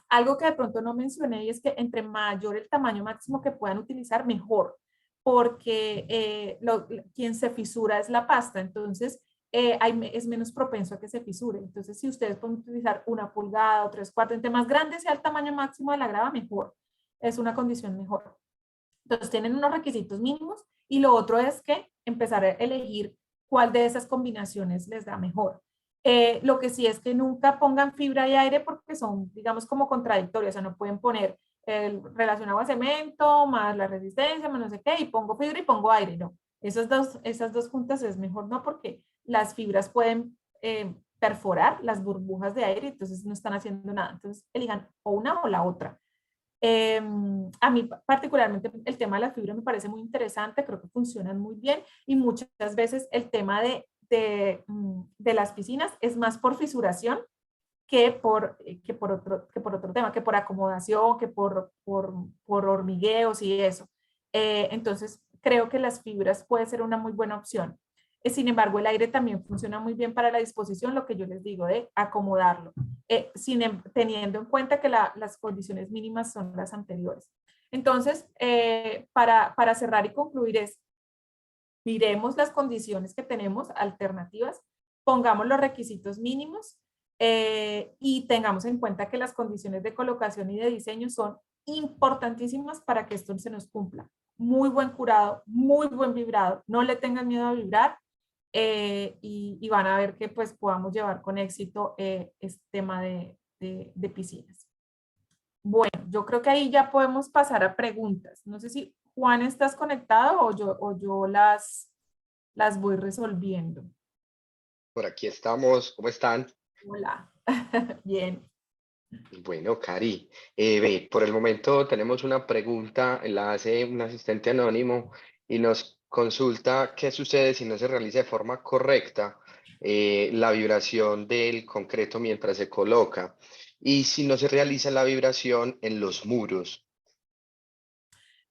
Algo que de pronto no mencioné y es que entre mayor el tamaño máximo que puedan utilizar, mejor, porque quien se fisura es la pasta. Entonces, es menos propenso a que se fisure. Entonces, si ustedes pueden utilizar 1 pulgada o 3/4, entre más grande sea el tamaño máximo de la grava, mejor. Es una condición mejor. Entonces tienen unos requisitos mínimos y lo otro es que empezar a elegir cuál de esas combinaciones les da mejor. Lo que sí es que nunca pongan fibra y aire porque son, digamos, como contradictorias, o sea, no pueden poner relación agua-cemento, más la resistencia, más no sé qué, y pongo fibra y pongo aire, no. Esas dos juntas es mejor no, porque las fibras pueden perforar las burbujas de aire, entonces no están haciendo nada. Entonces elijan o una o la otra. A mí particularmente el tema de la fibra me parece muy interesante, creo que funcionan muy bien y muchas veces el tema de las piscinas es más por fisuración que por otro tema, que por acomodación, que por hormigueos y eso. Entonces, creo que las fibras puede ser una muy buena opción. Sin embargo, el aire también funciona muy bien para la disposición, lo que yo les digo, de acomodarlo, teniendo en cuenta que las condiciones mínimas son las anteriores. Entonces, para cerrar y concluir es, miremos las condiciones que tenemos, alternativas, pongamos los requisitos mínimos y tengamos en cuenta que las condiciones de colocación y de diseño son importantísimas para que esto se nos cumpla. Muy buen curado, muy buen vibrado, no le tengan miedo a vibrar y van a ver que pues podamos llevar con éxito este tema de piscinas. Bueno, yo creo que ahí ya podemos pasar a preguntas. No sé si Juan estás conectado o yo las voy resolviendo. Por aquí estamos. ¿Cómo están? Hola. Bien. Bueno, Cari, ve, por el momento tenemos una pregunta, la hace un asistente anónimo y nos consulta qué sucede si no se realiza de forma correcta la vibración del concreto mientras se coloca y si no se realiza la vibración en los muros.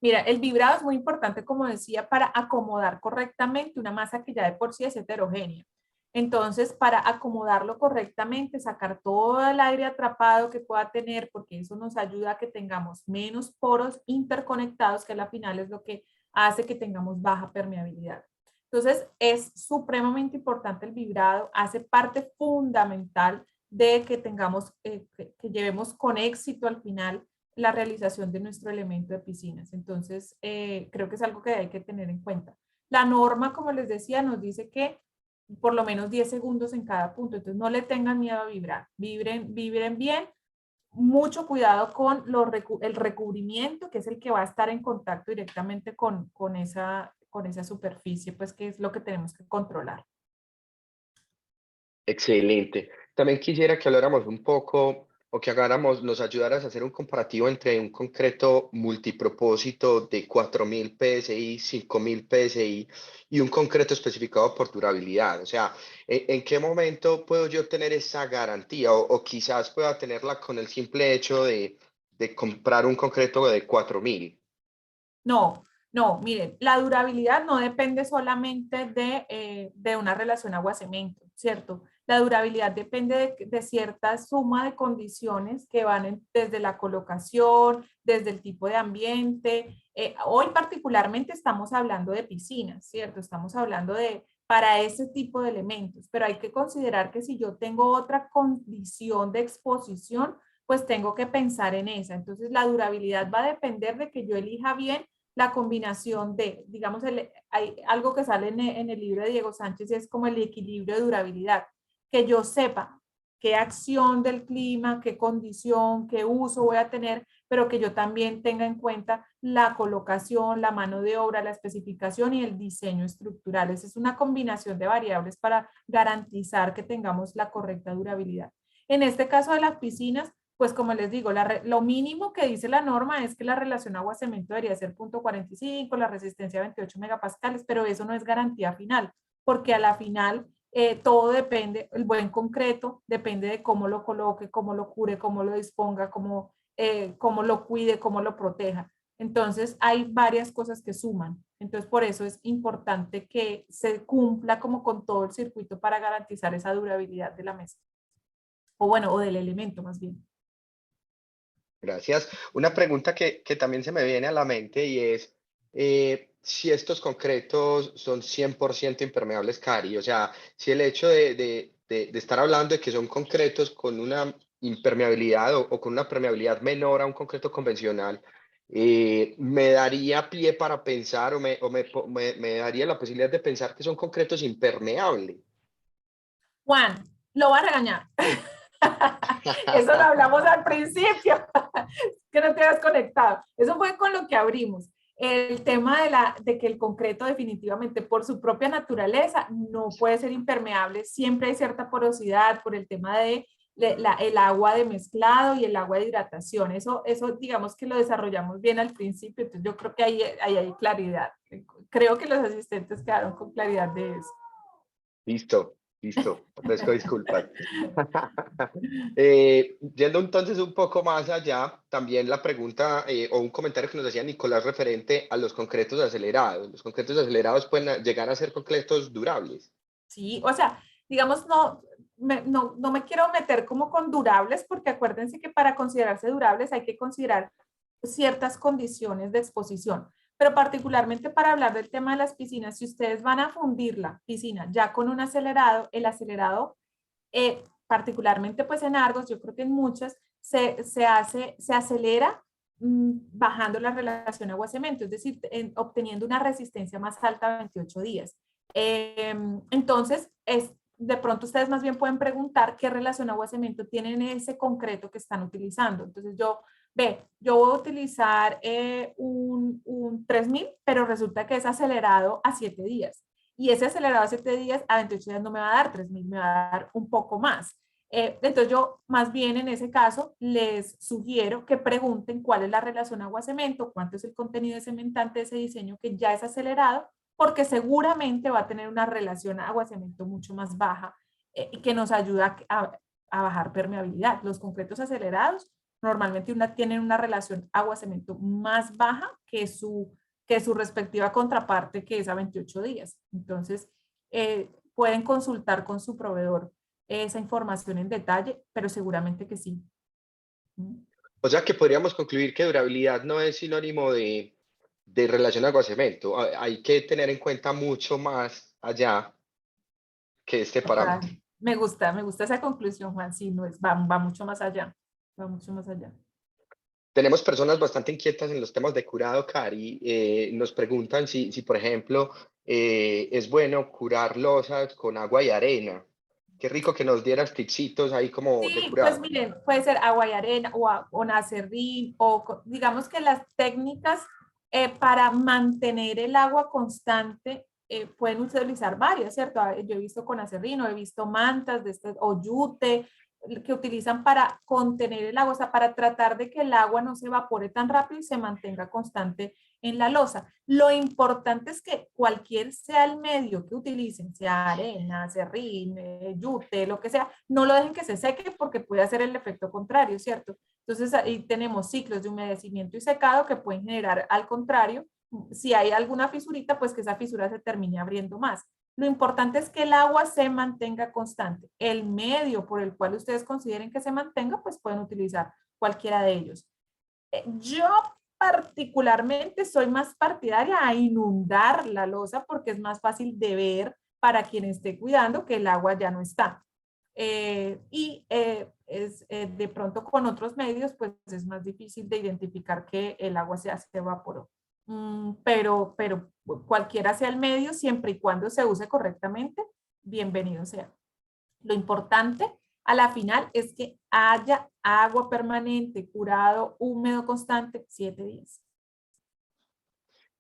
Mira, el vibrado es muy importante, como decía, para acomodar correctamente una masa que ya de por sí es heterogénea. Entonces, para acomodarlo correctamente, sacar todo el aire atrapado que pueda tener, porque eso nos ayuda a que tengamos menos poros interconectados, que al final es lo que hace que tengamos baja permeabilidad. Entonces, es supremamente importante el vibrado, hace parte fundamental de que tengamos, que llevemos con éxito al final la realización de nuestro elemento de piscinas. Entonces, creo que es algo que hay que tener en cuenta. La norma, como les decía, nos dice que por lo menos 10 segundos en cada punto. Entonces, no le tengan miedo a vibrar. Vibren bien. Mucho cuidado con el recubrimiento, que es el que va a estar en contacto directamente con esa superficie, pues que es lo que tenemos que controlar. Excelente. También quisiera que habláramos un poco o que nos ayudaras a hacer un comparativo entre un concreto multipropósito de 4000 PSI, 5000 PSI y un concreto especificado por durabilidad. O sea, ¿en qué momento puedo yo tener esa garantía o quizás pueda tenerla con el simple hecho de comprar un concreto de 4000? No, miren, la durabilidad no depende solamente de una relación agua-cemento, ¿cierto? La durabilidad depende de cierta suma de condiciones que van desde la colocación, desde el tipo de ambiente. Hoy particularmente estamos hablando de piscinas, ¿cierto? Estamos hablando para ese tipo de elementos, pero hay que considerar que si yo tengo otra condición de exposición, pues tengo que pensar en esa. Entonces, la durabilidad va a depender de que yo elija bien la combinación de, digamos, hay algo que sale en el libro de Diego Sánchez, es como el equilibrio de durabilidad, que yo sepa qué acción del clima, qué condición, qué uso voy a tener, pero que yo también tenga en cuenta la colocación, la mano de obra, la especificación y el diseño estructural. Esa es una combinación de variables para garantizar que tengamos la correcta durabilidad. En este caso de las piscinas, pues como les digo, lo mínimo que dice la norma es que la relación agua-cemento debería ser 0.45, la resistencia 28 megapascales, pero eso no es garantía final, porque a la final todo depende, el buen concreto depende de cómo lo coloque, cómo lo cure, cómo lo disponga, cómo lo cuide, cómo lo proteja. Entonces hay varias cosas que suman. Entonces por eso es importante que se cumpla como con todo el circuito para garantizar esa durabilidad de la mesa. O bueno, o del elemento más bien. Gracias. Una pregunta que también se me viene a la mente y es si estos concretos son 100% impermeables, Cari. O sea, si el hecho de estar hablando de que son concretos con una impermeabilidad o con una permeabilidad menor a un concreto convencional, me daría pie para pensar me daría la posibilidad de pensar que son concretos impermeables. Juan, lo va a regañar. Eso lo hablamos al principio, que no te has conectado. Eso fue con lo que abrimos. El tema de que el concreto definitivamente por su propia naturaleza no puede ser impermeable. Siempre hay cierta porosidad por el tema de el agua de mezclado y el agua de hidratación. Eso digamos que lo desarrollamos bien al principio, entonces yo creo que ahí hay claridad. Creo que los asistentes quedaron con claridad de eso. Listo, ofrezco disculpas. Yendo entonces un poco más allá, también la pregunta o un comentario que nos hacía Nicolás referente a los concretos acelerados. Los concretos acelerados pueden llegar a ser concretos durables. Sí, o sea, digamos, no me quiero meter como con durables, porque acuérdense que para considerarse durables hay que considerar ciertas condiciones de exposición. Pero particularmente para hablar del tema de las piscinas, si ustedes van a fundir la piscina ya con un acelerado, el acelerado, particularmente pues en Argos, yo creo que en muchas, se acelera bajando la relación agua-cemento, es decir, obteniendo una resistencia más alta a 28 días. Entonces, de pronto ustedes más bien pueden preguntar qué relación agua-cemento tienen en ese concreto que están utilizando. Entonces, yo voy a utilizar un 3000, pero resulta que es acelerado a 7 días. Y ese acelerado a 7 días, a 28 días no me va a dar 3000, me va a dar un poco más. Entonces yo más bien en ese caso les sugiero que pregunten cuál es la relación agua-cemento, cuánto es el contenido de cementante de ese diseño que ya es acelerado, porque seguramente va a tener una relación agua-cemento mucho más baja que nos ayuda a bajar permeabilidad. Los concretos acelerados normalmente tienen una relación agua-cemento más baja que su respectiva contraparte, que es a 28 días. Entonces, pueden consultar con su proveedor esa información en detalle, pero seguramente que sí. O sea que podríamos concluir que durabilidad no es sinónimo de relación agua-cemento. Hay que tener en cuenta mucho más allá que este parámetro. Me gusta esa conclusión, Juan. Sí, no es, va mucho más allá. Va mucho más allá. Tenemos personas bastante inquietas en los temas de curado, Cari. Nos preguntan si por ejemplo, es bueno curar losas con agua y arena. Qué rico que nos dieras tipsitos ahí como de Sí, pues curado. miren, puede ser agua y arena o nacerrín, o digamos que las técnicas para mantener el agua constante pueden utilizar varias, ¿cierto? Yo he visto con acerrín, o he visto mantas de este, o yute, que utilizan para contener el agua, o sea, para tratar de que el agua no se evapore tan rápido y se mantenga constante en la losa. Lo importante es que cualquier sea el medio que utilicen, sea arena, serrín, yute, lo que sea, no lo dejen que se seque porque puede hacer el efecto contrario, ¿cierto? Entonces ahí tenemos ciclos de humedecimiento y secado que pueden generar al contrario, si hay alguna fisurita, pues que esa fisura se termine abriendo más. Lo importante es que el agua se mantenga constante. El medio por el cual ustedes consideren que se mantenga, pues pueden utilizar cualquiera de ellos. Yo particularmente soy más partidaria a inundar la losa porque es más fácil de ver para quien esté cuidando que el agua ya no está. De pronto con otros medios, pues es más difícil de identificar que el agua se evaporó. Pero cualquiera sea el medio, siempre y cuando se use correctamente, bienvenido sea. Lo importante a la final es que haya agua permanente, curado, húmedo, constante, 7 días.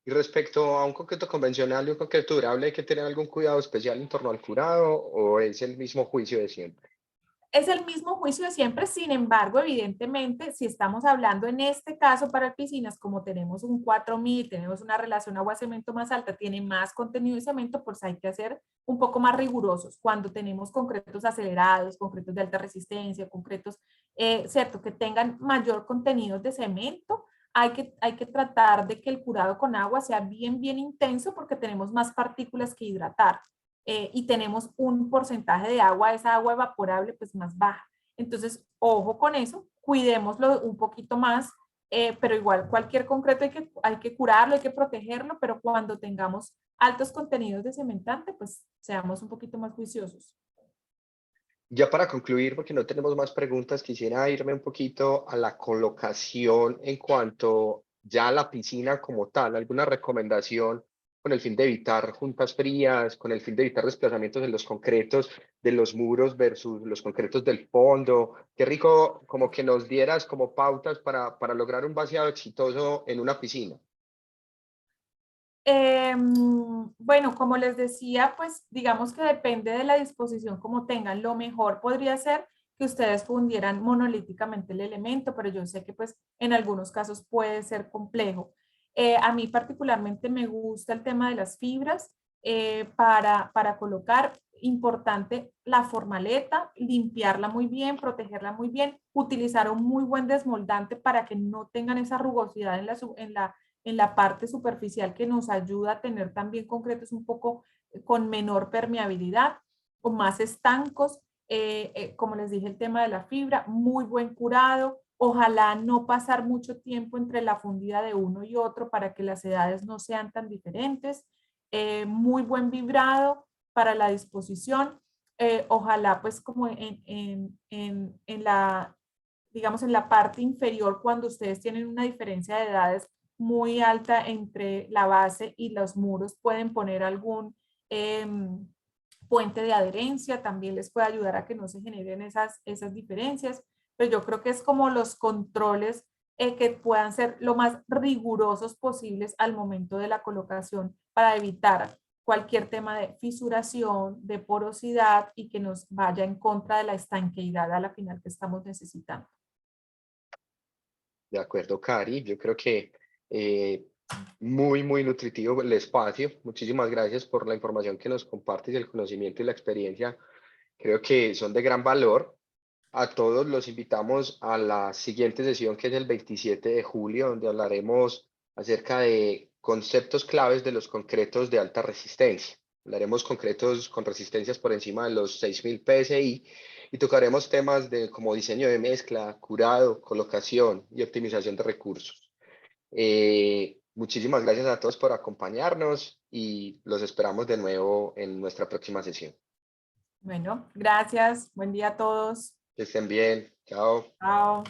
Y respecto a un concreto convencional y un concreto durable, ¿hay que tener algún cuidado especial en torno al curado o es el mismo juicio de siempre? Es el mismo juicio de siempre, sin embargo, evidentemente, si estamos hablando en este caso para piscinas, como tenemos un 4000, tenemos una relación agua-cemento más alta, tiene más contenido de cemento, pues hay que hacer un poco más rigurosos. Cuando tenemos concretos acelerados, concretos de alta resistencia, concretos, cierto, que tengan mayor contenido de cemento, hay que tratar de que el curado con agua sea bien intenso porque tenemos más partículas que hidratar. Y tenemos un porcentaje de agua, esa agua evaporable, pues más baja. Entonces, ojo con eso, cuidémoslo un poquito más, pero igual cualquier concreto hay que curarlo, hay que protegerlo, pero cuando tengamos altos contenidos de cementante, pues seamos un poquito más juiciosos. Ya para concluir, porque no tenemos más preguntas, quisiera irme un poquito a la colocación en cuanto ya a la piscina como tal. ¿Alguna recomendación con el fin de evitar juntas frías, con el fin de evitar desplazamientos en los concretos de los muros versus los concretos del fondo. Qué rico como que nos dieras como pautas para lograr un vaciado exitoso en una piscina. Bueno, como les decía, pues digamos que depende de la disposición como tengan. Lo mejor podría ser que ustedes fundieran monolíticamente el elemento, pero yo sé que pues en algunos casos puede ser complejo. A mí particularmente me gusta el tema de las fibras para colocar. Importante la formaleta, limpiarla muy bien, protegerla muy bien, utilizar un muy buen desmoldante para que no tengan esa rugosidad en la parte superficial que nos ayuda a tener también concretos un poco con menor permeabilidad o más estancos. Como les dije, el tema de la fibra, muy buen curado. Ojalá no pasar mucho tiempo entre la fundida de uno y otro para que las edades no sean tan diferentes. Muy buen vibrado para la disposición. Ojalá pues como en la, digamos, en la parte inferior, cuando ustedes tienen una diferencia de edades muy alta entre la base y los muros, pueden poner algún puente de adherencia, también les puede ayudar a que no se generen esas diferencias, pero yo creo que es como los controles que puedan ser lo más rigurosos posibles al momento de la colocación para evitar cualquier tema de fisuración, de porosidad y que nos vaya en contra de la estanqueidad a la final que estamos necesitando. De acuerdo, Cari. Yo creo que muy, muy nutritivo el espacio. Muchísimas gracias por la información que nos compartes, el conocimiento y la experiencia. Creo que son de gran valor. A todos los invitamos a la siguiente sesión, que es el 27 de julio, donde hablaremos acerca de conceptos claves de los concretos de alta resistencia. Hablaremos concretos con resistencias por encima de los 6000 PSI y tocaremos temas como diseño de mezcla, curado, colocación y optimización de recursos. Muchísimas gracias a todos por acompañarnos y los esperamos de nuevo en nuestra próxima sesión. Bueno, gracias. Buen día a todos. Que estén bien. Chao. Chao.